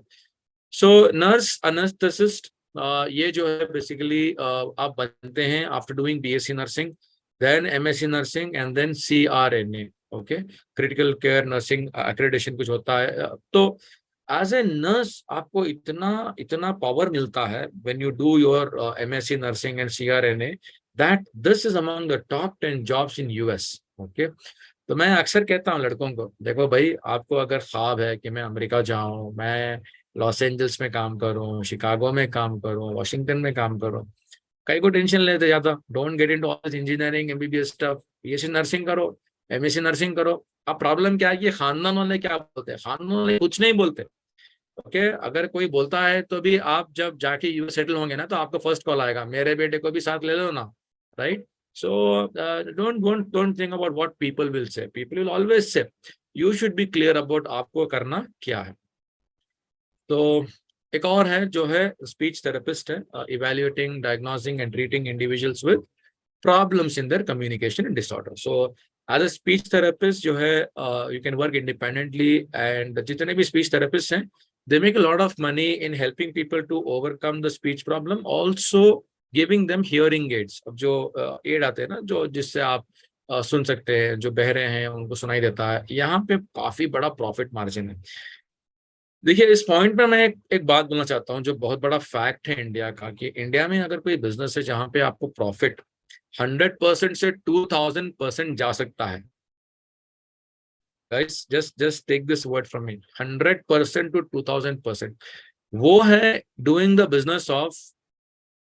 B: So nurse anesthetist, ये जो है basically आप बनते हैं after doing BSc nursing, then MSc nursing and then CRNA. Okay, critical care nursing accreditation कुछ होता है. तो एज ए नर्स आपको इतना पावर मिलता है when you do your MSc nursing and CRNA, that this is among the top 10 jobs in US. Okay. तो मैं अक्सर कहता हूँ लड़कों को, देखो भाई आपको अगर ख्वाब है कि मैं अमेरिका जाऊं, मैं लॉस एंजल्स में काम करूं, शिकागो में काम करूं, वाशिंगटन में काम करूं, कहीं को टेंशन लेते ज्यादा. Don't get into all this engineering MBBS stuff. BSc nursing करो, MSc नर्सिंग करो. अब प्रॉब्लम क्या है कि खानदान वाले क्या बोलते हैं, खानदान वाले कुछ नहीं बोलते. ओके. अगर कोई बोलता है तो भी आप जब जाके US सेटल होंगे ना, तो आपका फर्स्ट कॉल आएगा, मेरे बेटे को भी साथ ले लो ना. Right. So don't think about what people will say. People will always say. You should be clear about आपको करना क्या है. तो एक और है जो है स्पीच थेरेपिस्ट है, evaluating, diagnosing and treating individuals with problems in their communication and disorder. So as a speech therapist जो है you can work independently. And जितने भी स्पीच थेरेपिस्ट हैं, they make a lot of money in helping people to overcome the speech problem, also giving them hearing aids. अब जो add आते हैं ना, जो जिससे आप सुन सकते हैं, जो बहरे हैं उनको सुनाई देता है, यहाँ पे काफी बड़ा प्रॉफिट मार्जिन है. देखिए इस पॉइंट पे मैं एक बात बोलना चाहता हूँ जो बहुत बड़ा फैक्ट है इंडिया का, कि इंडिया में अगर कोई बिजनेस है जहाँ पे आपको प्रॉफिट 100% से 2000% जा सकता है. Guys, just take this word from me, 100% to 2000%. वो है doing the business of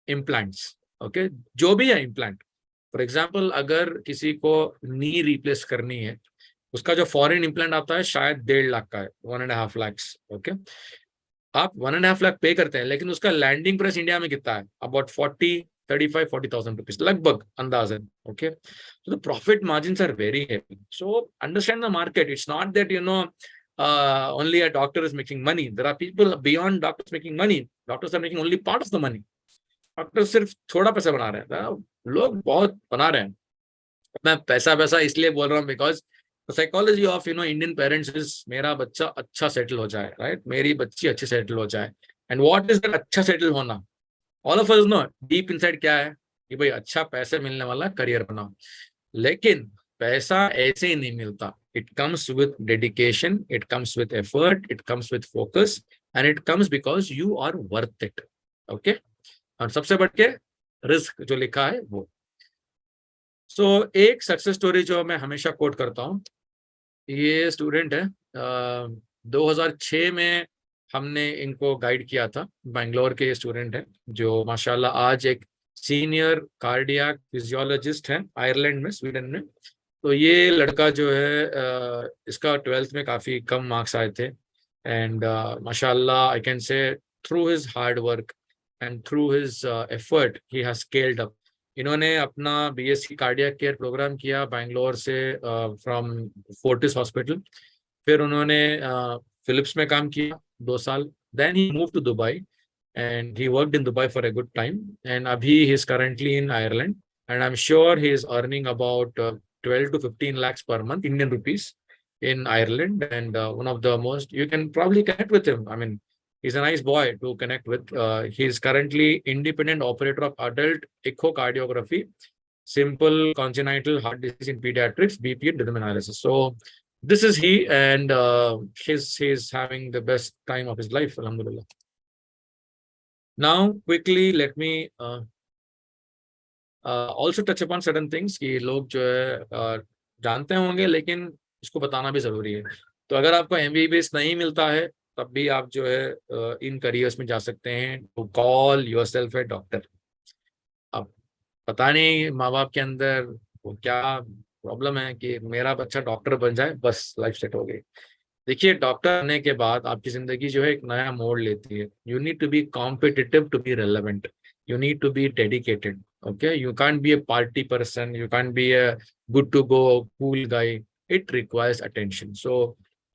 B: implants. Okay, जो भी है implant. For example, अगर किसी को नी रिप्लेस करनी है, उसका जो फॉरेन इम्प्लांट आता है शायद 1.5 लाख का है, 1.5 lakhs. ओके. आप 1.5 लाख पे करते हैं, लेकिन उसका लैंडिंग प्राइस इंडिया में कितना है, अबाउट 35-40,000 रुपीज लगभग अंदाजन. Okay. So the profit margins are very heavy. So understand the market. It's not that only a doctor is making money. There are people beyond doctors making money. Doctors are making only part of the money. Doctors सिर्फ थोड़ा पैसा बना रहे हैं, लोग बहुत बना रहे हैं. मैं पैसा इसलिए बोल रहा हूँ because psychology of Indian parents is मेरा बच्चा अच्छा सेटल हो जाए, राइट, मेरी बच्ची अच्छी सेटल हो जाए. एंड व्हाट इज दैट अच्छा सेटल होना? All of us know deep inside क्या है कि भाई अच्छा पैसे मिलने वाला करियर बनाओ. लेकिन पैसा ऐसे ही नहीं मिलता. It comes with dedication, it comes with effort, it comes with focus, and it comes because you are worth it. Okay. और सबसे बढ़ के रिस्क जो लिखा है वो. सो एक सक्सेस स्टोरी जो मैं हमेशा कोट करता हूँ, ये स्टूडेंट है, 2006 में हमने इनको गाइड किया था. बेंगलोर के स्टूडेंट है जो माशाल्लाह आज एक सीनियर कार्डियक फिजियोलॉजिस्ट है आयरलैंड में, स्वीडन में. तो ये लड़का जो है इसका 12th में काफ़ी कम मार्क्स आए थे. एंड माशाल्लाह I can say through his hard work and through his effort he has scaled up. इन्होंने अपना BSc कार्डियक केयर प्रोग्राम किया बैंगलोर से, फ्रॉम फोर्टिस हॉस्पिटल. फिर उन्होंने फिलिप्स में काम किया 2 साल. देन ही move to Dubai and he worked in Dubai for a good time, and abhi he is currently in Ireland, and I'm sure he is earning about 12 to 15 lakhs per month Indian rupees in Ireland. And one of the most, you can probably connect with him. I mean, he's a nice boy to connect with. He is currently independent operator of adult echocardiography simple congenital heart disease in pediatrics, BP and rhythm analysis. So this is he, and he's having the best time of his life, alhamdulillah. Now, quickly, let me also touch upon certain things कि लोग जो है जानते होंगे, लेकिन इसको बताना भी जरूरी है. तो अगर आपको MBBS नहीं मिलता है, तब भी आप जो है इन करियर्स में जा सकते हैं. To call yourself a doctor. अब पता नहीं माँ बाप के अंदर वो क्या प्रॉब्लम है कि मेरा बच्चा डॉक्टर बन जाए, बस लाइफ सेट हो गई. देखिए, डॉक्टर बनने के बाद आपकी जिंदगी जो है एक नया मोड़ लेती है. You need to be competitive to be relevant. You need to be dedicated. Okay, you can't be a party person. You can't be a good to go cool guy. It requires attention. So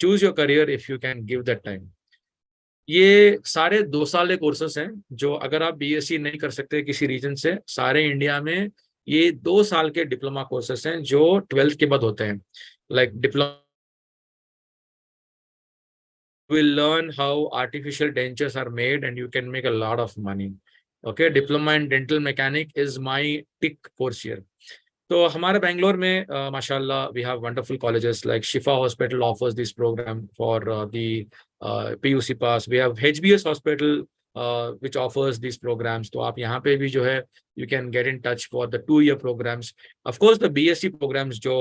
B: choose your career if you can give that time. ये सारे 2 साल के courses हैं जो अगर आप BSc नहीं कर सकते किसी रीजन से, सारे इंडिया में ये 2 साल के डिप्लोमा कोर्सेस हैं जो 12th के बाद होते हैं. Like diploma will learn how artificial dentures are made and you can make a lot of money. Okay, diploma in dental mechanic is my tick course here. So हमारे बैंगलोर में माशाल्लाह we have wonderful colleges like Shifa Hospital offers this program for the PUC pass. We have HBS Hospital which offers these programs. तो आप यहाँ पे भी जो है you can get in touch for the 2-year programs. Of course the BSc programs जो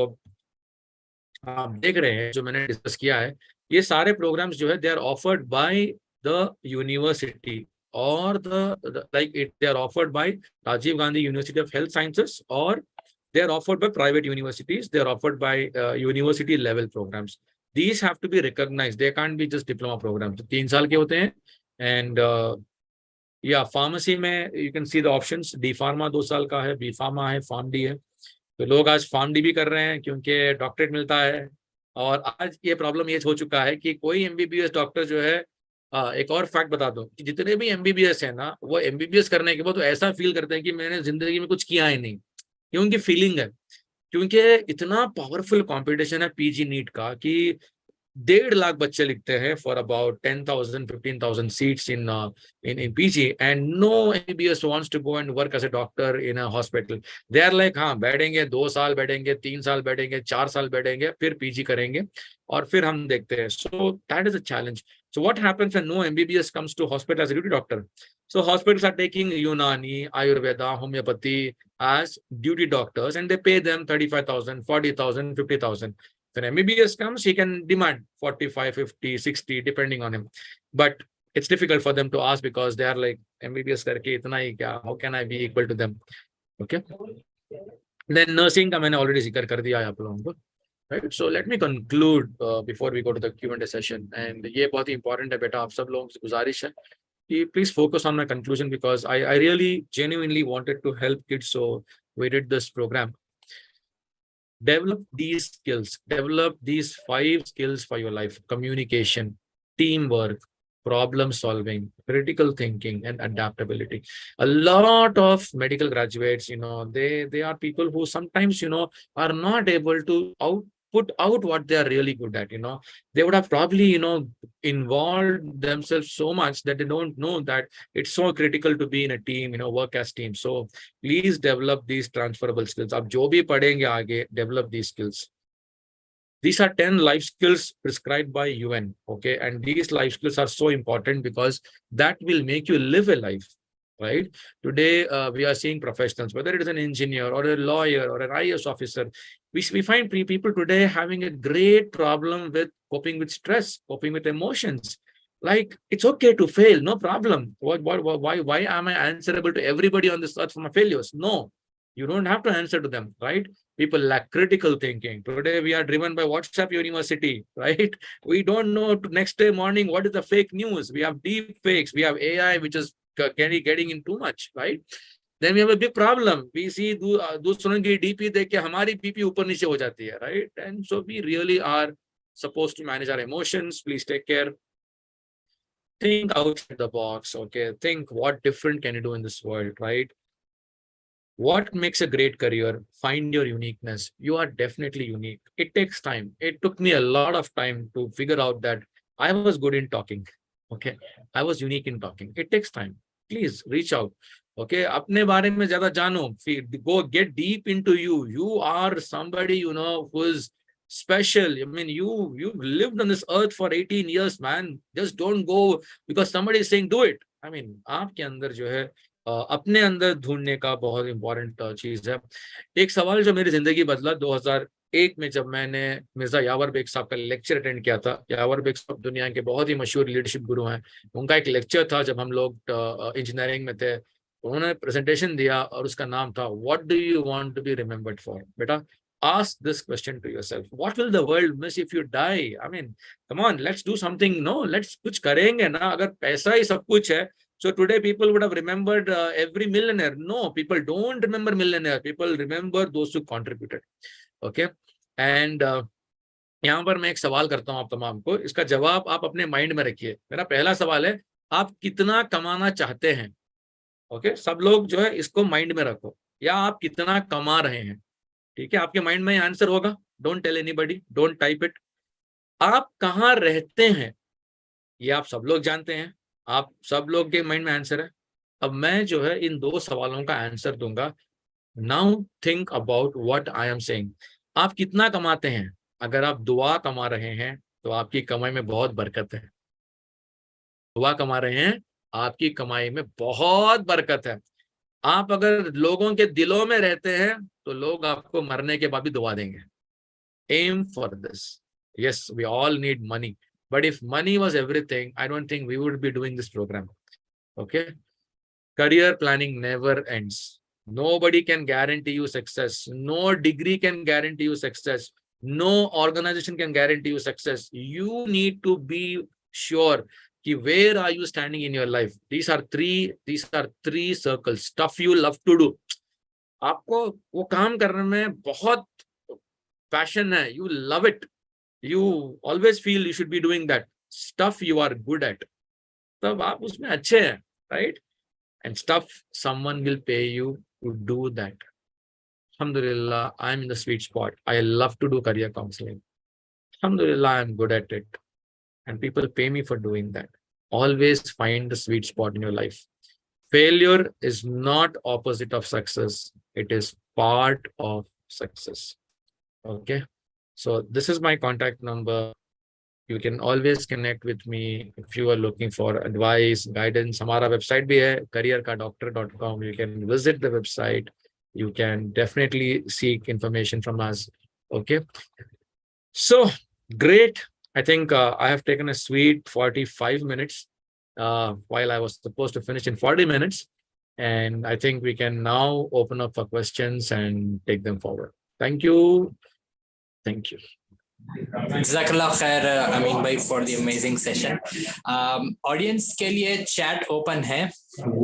B: आप देख रहे हैं, जो मैंने डिस्कस किया है, ये सारे प्रोग्राम्स जो है they are offered by the university or they are offered by Rajiv Gandhi University of Health Sciences, or they are offered by private universities. They are offered by university level programs. These have to be recognized. They can't be just diploma programs. 3 साल के होते हैं. And yeah, pharmacy में you can see the options. D Pharma 2 साल का है, B Pharma है, PharmD है. तो लोग आज PharmD भी कर रहे हैं क्योंकि डॉक्टरेट मिलता है. और आज ये प्रॉब्लम ये हो चुका है कि कोई MBBS डॉक्टर जो है, एक और फैक्ट बता दो कि जितने भी MBBS है ना, वो MBBS करने के बाद तो ऐसा फील करते हैं कि मैंने जिंदगी में कुछ किया ही नहीं. ये उनकी फीलिंग है, क्योंकि इतना पावरफुल कंपटीशन है PG नीट का कि 1.5 लाख बच्चे लिखते हैं for about 10,000 15,000 seats in PG, and no MBBS wants to go and work as a doctor in a hospital. They are like, हाँ बैठेंगे 2 साल बैठेंगे, 3 साल बैठेंगे, 4 साल बैठेंगे, फिर PG करेंगे और फिर हम देखते हैं. So that is a challenge. So what happens when no MBBS comes to hospital as a duty doctor? So hospitals are taking Unani, Ayurveda, homeopathy as duty doctors, and they pay them 35,000, 40,000, 50,000. When MBBS comes, he can demand 45, 50, 60, depending on him. But it's difficult for them to ask because they are like, MBBS karke itna hi kya? How can I be equal to them? Okay. Then nursing का मैंने already जिक्र कर दिया है आप लोगों को. Right. So let me conclude before we go to the Q&A session. And ये बहुत ही important है बेटा, आप सब लोगों से गुजारिश है कि please focus on my conclusion because I really genuinely wanted to help kids. So we did this program. Develop these skills. Develop these 5 skills for your life: communication, teamwork, problem solving, critical thinking, and adaptability. A lot of medical graduates, they are people who sometimes, are not able to put out what they are really good at. They would have probably, involved themselves so much that they don't know that it's so critical to be in a team, work as team. So please develop these transferable skills. Ab jo bhi padhenge aage, develop these skills. These are 10 life skills prescribed by UN. Okay. And these life skills are so important because that will make you live a life. Right? Today, we are seeing professionals, whether it is an engineer or a lawyer or an IAS officer. We find people today having a great problem with coping with stress, coping with emotions. Like, it's okay to fail, no problem. Why am I answerable to everybody on this earth for my failures? No, you don't have to answer to them, right? People lack critical thinking. Today, we are driven by WhatsApp University, right? We don't know next day morning what is the fake news. We have deep fakes. We have AI, which is getting in too much, right? Then we have a big problem. We see दूसरों की DP देख के हमारी BP ऊपर नीचे हो जाती है, right? And so we really are supposed to manage our emotions. Please take care. Think outside the box, okay? Think what different can you do in this world, right? What makes a great career? Find your uniqueness. You are definitely unique. It takes time. It took me a lot of time to figure out that I was good in talking. Okay, I was unique in talking. It takes time. Please reach out. Okay अपने बारे में ज्यादा जानो, go get deep into you. You are somebody, you know, who is special. I mean, you've lived on this earth for 18 years, man. Just don't go because somebody is saying do it. I mean, आपके अंदर जो है अपने अंदर ढूंढने का बहुत important चीज है. एक सवाल जो मेरी जिंदगी बदला 2001 में, जब मैंने मिर्जा यावर बेग साहब का लेक्चर अटेंड किया था. यावर बेग साहब दुनिया के बहुत ही मशहूर लीडरशिप गुरु हैं. उनका एक लेक्चर था जब हम लोग इंजीनियरिंग में थे. उन्होंने प्रेजेंटेशन दिया और उसका नाम था what do you want to be remembered for. बेटा, ask this question to yourself. What will the world miss if you die? I mean, come on, let's do something. No, let's कुछ करेंगे ना. अगर पैसा ही सब कुछ है, so today people would have remembered every millionaire. No, people don't remember millionaire. People remember those who contributed. Okay, and यहाँ पर मैं एक सवाल करता हूँ आप तमाम को. इसका जवाब आप अपने माइंड में रखिए. मेरा पहला सवाल है, आप कितना कमाना चाहते हैं? ओके, सब लोग जो है इसको माइंड में रखो. या आप कितना कमा रहे हैं? ठीक है, आपके माइंड में आंसर होगा. Don't tell anybody, don't type it. आप कहाँ रहते हैं ये आप सब लोग जानते हैं. आप सब लोग के माइंड में आंसर है. अब मैं जो है इन दो सवालों का आंसर दूंगा. Now think about what I am saying. आप कितना कमाते हैं? अगर आप दुआ कमा रहे हैं तो आपकी कमाई में बहुत बरकत है. दुआ कमा रहे हैं, आपकी कमाई में बहुत बरकत है. आप अगर लोगों के दिलों में रहते हैं तो लोग आपको मरने के बाद भी दुआ देंगे. Aim for this. Yes, we all need money, but if money was everything, I don't think we would be doing this programme. Okay, career planning never ends. Nobody can guarantee you success. No degree can guarantee you success. No organization can guarantee you success. You need to be sure कि where are you standing in your life. These are three circles. Stuff you love to do. आपको वो काम करने में बहुत passion है. You love it. You always feel you should be doing that. Stuff you are good at. तब आप उसमें अच्छे हैं, right? And stuff someone will pay you to do that. Alhamdulillah, I'm in the sweet spot. I love to do career counseling. Alhamdulillah, I'm good at it. And people pay me for doing that. Always find the sweet spot in your life. Failure is not opposite of success. It is part of success. Okay. So this is my contact number. You can always connect with me if you are looking for advice, guidance. हमारा website भी है careerkadoctor.com. You can visit the website. You can definitely seek information from us. Okay. So great. I think I have taken a sweet 45 minutes while I was supposed to finish in 40 minutes. And I think we can now open up for questions and take them forward. Thank you. Thank you.
C: Jazakallah khair, Ameen bhai, for the amazing session. Audience के लिए chat open है.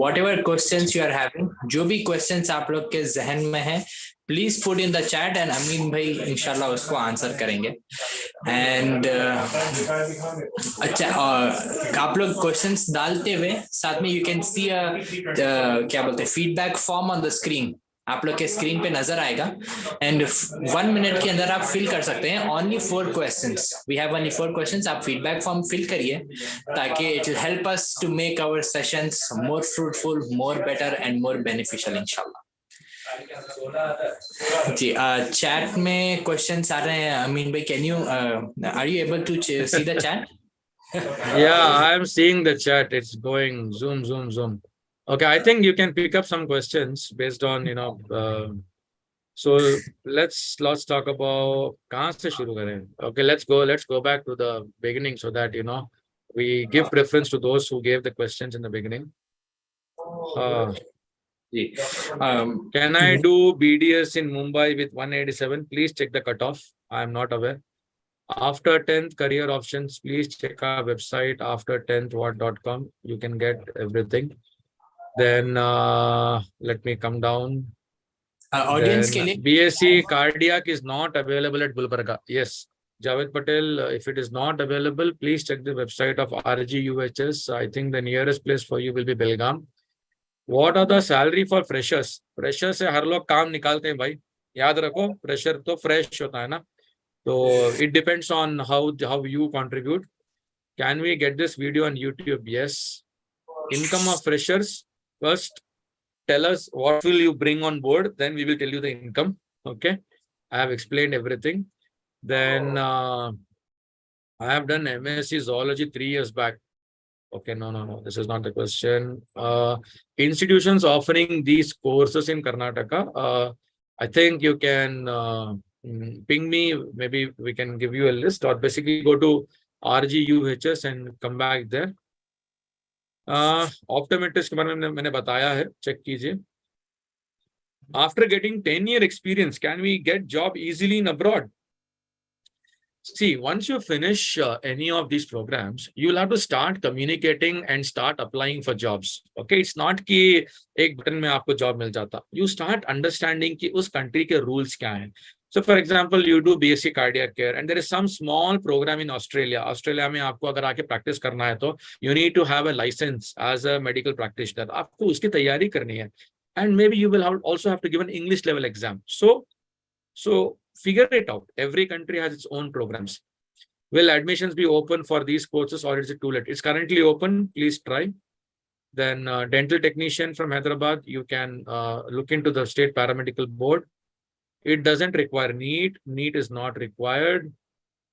C: Whatever questions you are having, जो भी questions आप लोग के जहन में है, please put in the chat and Ameen bhai इंशाल्लाह उसको answer करेंगे. And अच्छा, आप लोग questions डालते हुए साथ में you can see a क्या बोलते हैं feedback form on the screen. आप लोग के स्क्रीन पे नजर आएगा एंड 1 मिनट के अंदर आप फिल कर सकते हैं. Only 4 questions. We have only 4 questions. आप फीडबैक फॉर्म फिल करिए ताकि it will help us to make our sessions more fruitful, more better and more beneficial इंशाल्लाह. जी, चैट में क्वेश्चंस आ रहे हैं. अमीन भाई, can you are you able to see the chat?
B: Yeah, I am seeing the chat. It's going zoom. Okay, I think you can pick up some questions based on, you know, so let's talk about कहाँ से शुरू करें. Okay, let's go back to the beginning so that, you know, we give preference to those who gave the questions in the beginning. Can I do BDS in Mumbai with 187? Please check the cutoff. I am not aware. After 10th career options, please check our website after10thwhat.com. You can get everything. Then let me come down.
C: Audience के लिए
B: BSc cardiac is not available at Gulbarga. Yes, Javed Patel, if it is not available, please check the website of RGUHS. I think the nearest place for you will be Belgaum. What are the salary for freshers? Freshers से हर लोग काम निकालते हैं भाई. याद रखो, fresher तो fresh होता है ना. So it depends on how you contribute. Can we get this video on YouTube? Yes. Income of freshers. First, tell us what will you bring on board, then we will tell you the income. Okay, I have explained everything. Then I have done MSc Zoology 3 years back. Okay, no. This is not the question. Institutions offering these courses in Karnataka. I think you can ping me. Maybe we can give you a list, or basically go to RGUHS and come back there. Optometrist के बारे में मैंने बताया है, check कीजिए. After getting 10-year experience, can we get job easily in abroad? See, once you finish any of these programs, you'll have to start communicating and start applying for jobs. Okay, it's not कि एक button में आपको job मिल जाता. You start understanding कि उस country के rules क्या हैं. So, for example, you do BSc cardiac care, and there is some small program in Australia. Australia में आपको अगर आके practice करना है तो you need to have a license as a medical practitioner. आपको उसकी तैयारी करनी है, and maybe you will also have to give an English level exam. So figure it out. Every country has its own programs. Will admissions be open for these courses, or is it too late? It's currently open. Please try. Then dental technician from Hyderabad, you can look into the state paramedical board. It doesn't require NEET. NEET is not required.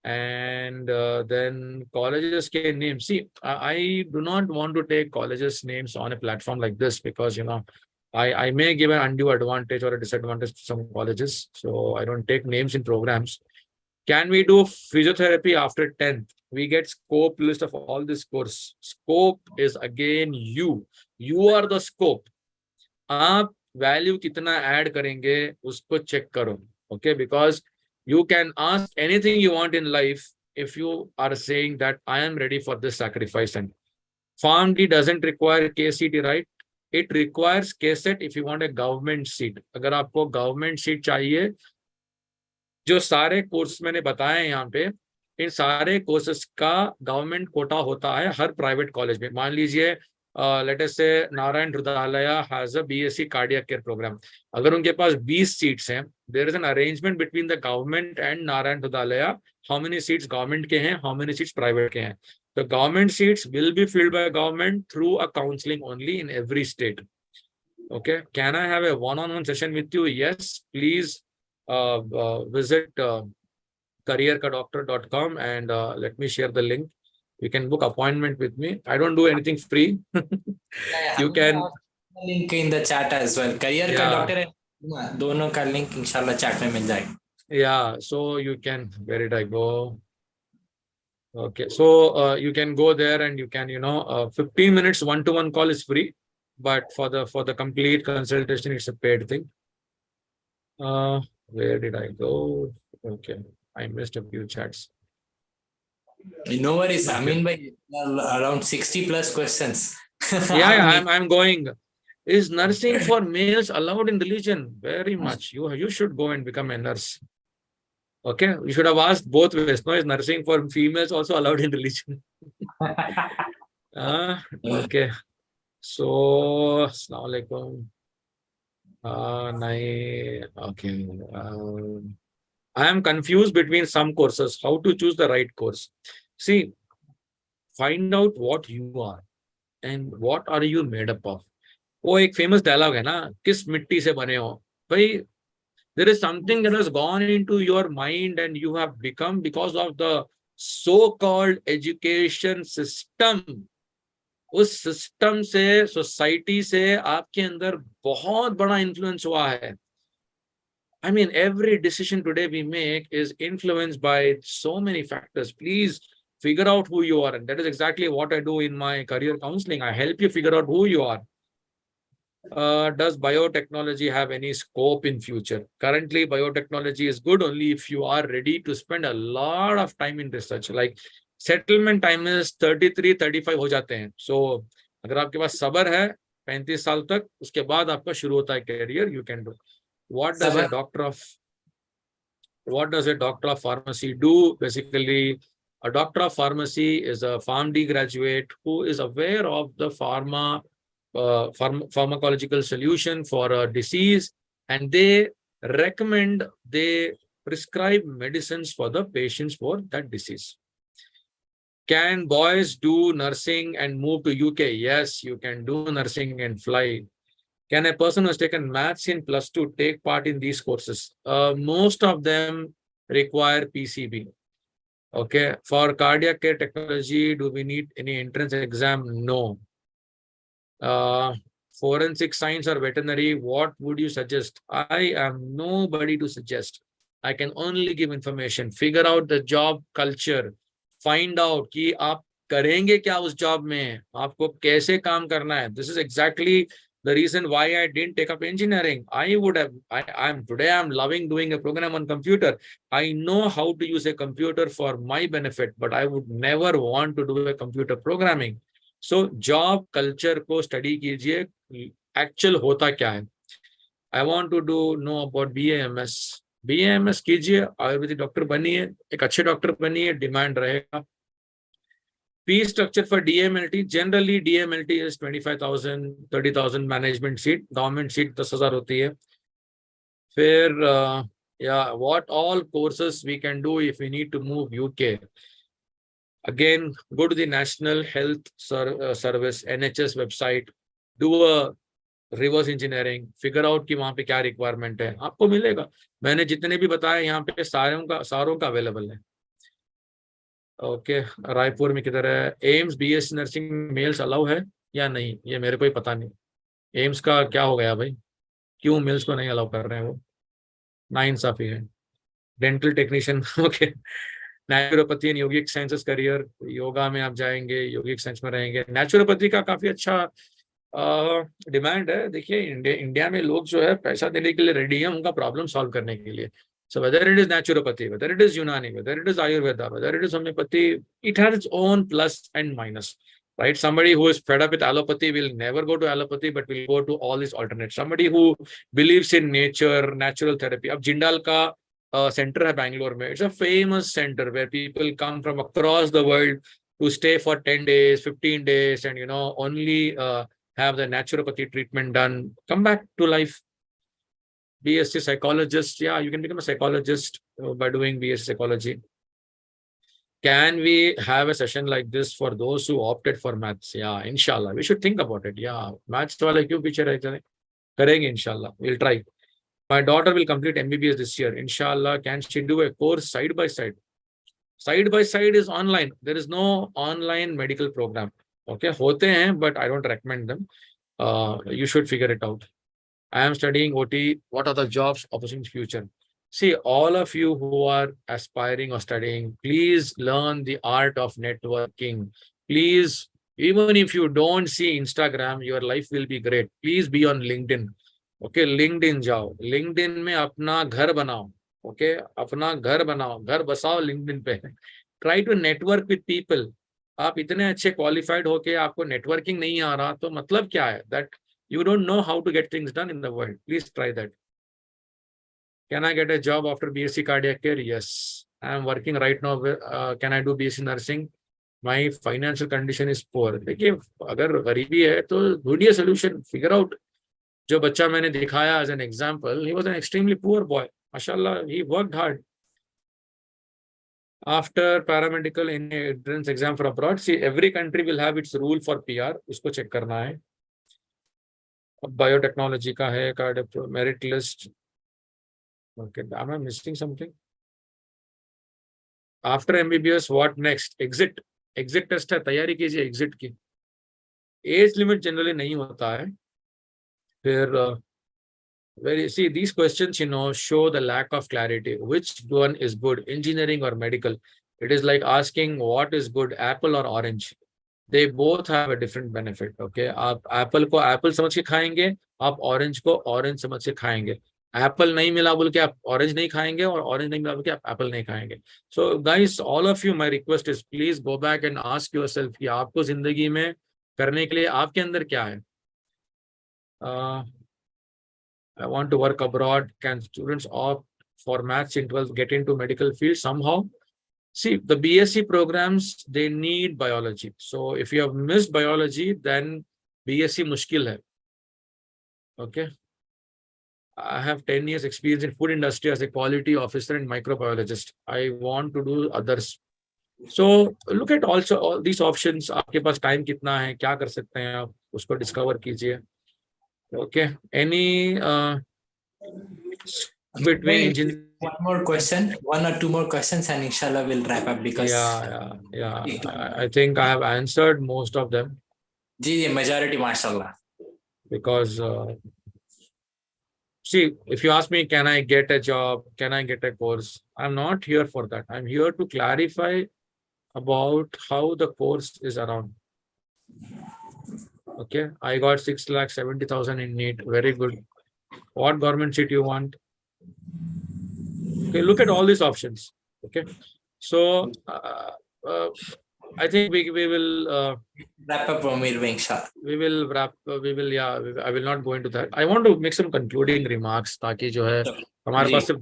B: And then colleges can name. See, I do not want to take colleges names on a platform like this, because, you know, I may give an undue advantage or a disadvantage to some colleges. So I don't take names in programs. Can we do physiotherapy after 10th? We get scope list of all this course. Scope is again you. You are the scope. आप value कितना add करेंगे उसको check करो. Okay, because you can ask anything you want in life if you are saying that I am ready for this sacrifice. And PharmD doesn't require KCT, right? It requires KSET if you want a government seat. अगर आपको government seat चाहिए, जो सारे course मैंने बताए हैं यहाँ पे, इन सारे कोर्सेस का गवर्नमेंट कोटा होता है हर प्राइवेट कॉलेज में. मान लीजिए let us say Narayana Hrudayalaya has a BSc cardiac care programme. अगर उनके पास 20 सीट्स हैं, there is an arrangement between the government and Narayana Hrudayalaya. How many seats government के हैं, हाउ मेनी सीट्स प्राइवेट के हैं. The government seats will be filled by government through a counseling only in every state. Okay. Can I have a one-on-one session with you? Yes. Please visit careerkadoctor.com and let me share the link. You can book appointment with me. I don't do anything free. You can
C: link in the chat as well. Career ka doctor hai, dono ka link inshallah chat mein mil jayega.
B: Yeah. So you can, where did I go? Okay, so you can go there and you can, 15 minutes one-to-one call is free, but for the complete consultation, it's a paid thing. Where did I go? Okay, I missed a few chats.
C: No worries, Ameen bhai, around 60 plus questions.
B: Yeah, I'm going. Is nursing for males allowed in religion? Very much. You should go and become a nurse. Okay, you should have asked both ways. No, is nursing for females also allowed in religion? Okay. So, Assalamualaikum. Okay. I am confused between some courses. How to choose the right course? See, find out what you are and what are you made up of. वो एक famous dialogue है ना, किस मिट्टी से बने हो? भाई, there is something that has gone into your mind and you have become because of the so-called education system. उस system से, society से आपके अंदर बहुत बड़ा influence हुआ है. I mean, every decision today we make is influenced by so many factors. Please figure out who you are. And that is exactly what I do in my career counseling. I help you figure out who you are. Does biotechnology have any scope in future? Currently, biotechnology is good only if you are ready to spend a lot of time in research. Like settlement time is 33, 35 हो जाते हैं. So, अगर आपके पास सब्र है 35 साल तक, उसके बाद आपका शुरू होता है career, you can do. What does a doctor of pharmacy do? Basically, a doctor of pharmacy is a PharmD graduate who is aware of the pharmacological solution for a disease, and they prescribe medicines for the patients for that disease. Can boys do nursing and move to UK? Yes, you can do nursing and fly. Can a person who has taken maths in +2 take part in these courses? Most of them require PCB. Okay. For cardiac care technology, do we need any entrance exam? No. Forensic science or veterinary, what would you suggest? I am nobody to suggest. I can only give information. Figure out the job culture. Find out कि आप करेंगे क्या उस job में, आपको कैसे काम करना है. This is exactly the reason why I didn't take up engineering. I'm loving doing a program on computer. I know how to use a computer for my benefit, but I would never want to do a computer programming. So job culture को study कीजिए, actual होता क्या है. I want to do know about BAMS कीजिए, Ayurvedic doctor बनिए, एक अच्छे doctor बनिए, डिमांड रहेगा. Fee structure for DMLT, generally DMLT is 25,000 30,000 management seat, government seat 10,000 होती है. फिर what all courses we can do if we need to move UK. Again, go to the National Health Service NHS website, do a reverse engineering, figure out कि वहाँ पे क्या requirement है, आपको मिलेगा. मैंने जितने भी बताए यहाँ पे सारों का अवेलेबल है. ओके, रायपुर में किधर है? AIIMS BSc nursing males allow है या नहीं, ये मेरे को ही पता नहीं. एम्स का क्या हो गया भाई, क्यों मेल्स को नहीं अलाउ कर रहे हैं? वो नाइंसाफी है. Dental technician, okay. Naturopathy and yogic sciences career, yoga में आप जाएंगे, योगिक साइंस में रहेंगे. नेचुरोपैथी का काफी अच्छा डिमांड है. देखिए इंडिया में लोग जो है पैसा देने के लिए रेडी है उनका प्रॉब्लम सॉल्व करने के लिए. So whether it is naturopathy, whether it is Unani, whether it is Ayurveda, whether it is homeopathy, it has its own plus and minus. Right? Somebody who is fed up with allopathy will never go to allopathy, but will go to all these alternates. Somebody who believes in nature, natural therapy. अब जिंडाल का center है बैंगलोर में. It's a famous center where people come from across the world to stay for 10 days, 15 days, and only have the naturopathy treatment done, come back to life. BSc psychologist, yeah, you can become a psychologist by doing BSc psychology. Can we have a session like this for those who opted for maths? Yeah, inshallah. We should think about it. Yeah, maths वाले क्यों पीछे रह जाए? करेंगे inshallah. We'll try. My daughter will complete MBBS this year. Inshallah, can she do a course side by side? Side by side is online. There is no online medical program. Okay, होते हैं, but I don't recommend them. You should figure it out. I am studying OT. What are the jobs opportunities future? See, all of you who are aspiring or studying, please learn the art of networking. Please, even if you don't see Instagram, your life will be great. Please be on LinkedIn. Okay, LinkedIn जाओ. LinkedIn में अपना घर बनाओ. Okay, अपना घर बनाओ, घर बसाओ LinkedIn पे. Try to network with people. आप इतने अच्छे क्वालिफाइड होके आपको नेटवर्किंग नहीं आ रहा तो मतलब क्या है? That you don't know how to get things done in the world. Please try that. Can I get a job after BSc cardiac care? Yes. I am working right now. Can I do BSc nursing? My financial condition is poor. देखिए अगर गरीबी है तो ढूंढिए solution. Figure out. जो बच्चा मैंने दिखाया as an example, he was an extremely poor boy. Mashallah, he worked hard. After paramedical in entrance exam for abroad, see every country will have its rule for PR. उसको check करना है. Biotechnology का है, merit list. Okay, am I missing something? After MBBS, what next? Exit test है, तैयारी कीजिए exit की. Age limit generally नहीं होता है. फिर where you see these questions, show the lack of clarity. Which one is good, engineering or medical? It is like asking what is good, apple or orange. They both have a different benefit. Okay, आप apple को apple समझ के खाएंगे, आप orange को orange समझ के खाएंगे. एप्पल नहीं मिला बोल के आप ऑरेंज नहीं खाएंगे और ऑरेंज नहीं मिला बोल के आप एप्पल नहीं खाएंगे. So guys, all of you, my request is please go back and ask yourself कि आपको जिंदगी में करने के लिए आपके अंदर क्या है. I want to work abroad. Can students opt for maths in 12th, get into medical field somehow? See, the BSc programs, they need biology. So if you have missed biology, then BSc mushkil hai. Okay. I have 10 years experience in food industry as a quality officer and microbiologist. I want to do others. So look at also all these options. आपके पास time कितना है, क्या कर सकते हैं आप, उसको discover कीजिए. Okay. Any between engineering?
C: One more question, one or two more questions, and inshallah we'll wrap up because
B: Yeah. I think I have answered most of them.
C: Ji majority mashallah.
B: Because see, if you ask me, can I get a job? Can I get a course? I'm not here for that. I'm here to clarify about how the course is around. Okay, I got 6,70,000 in NEET. Very good. What government seat you want? Okay, look at all these options. Okay, so I think we will
C: Wrap up Amir inshallah.
B: we will wrap. I will not go into that. I want to make some concluding remarks ताकि जो है हमारे पास सिर्फ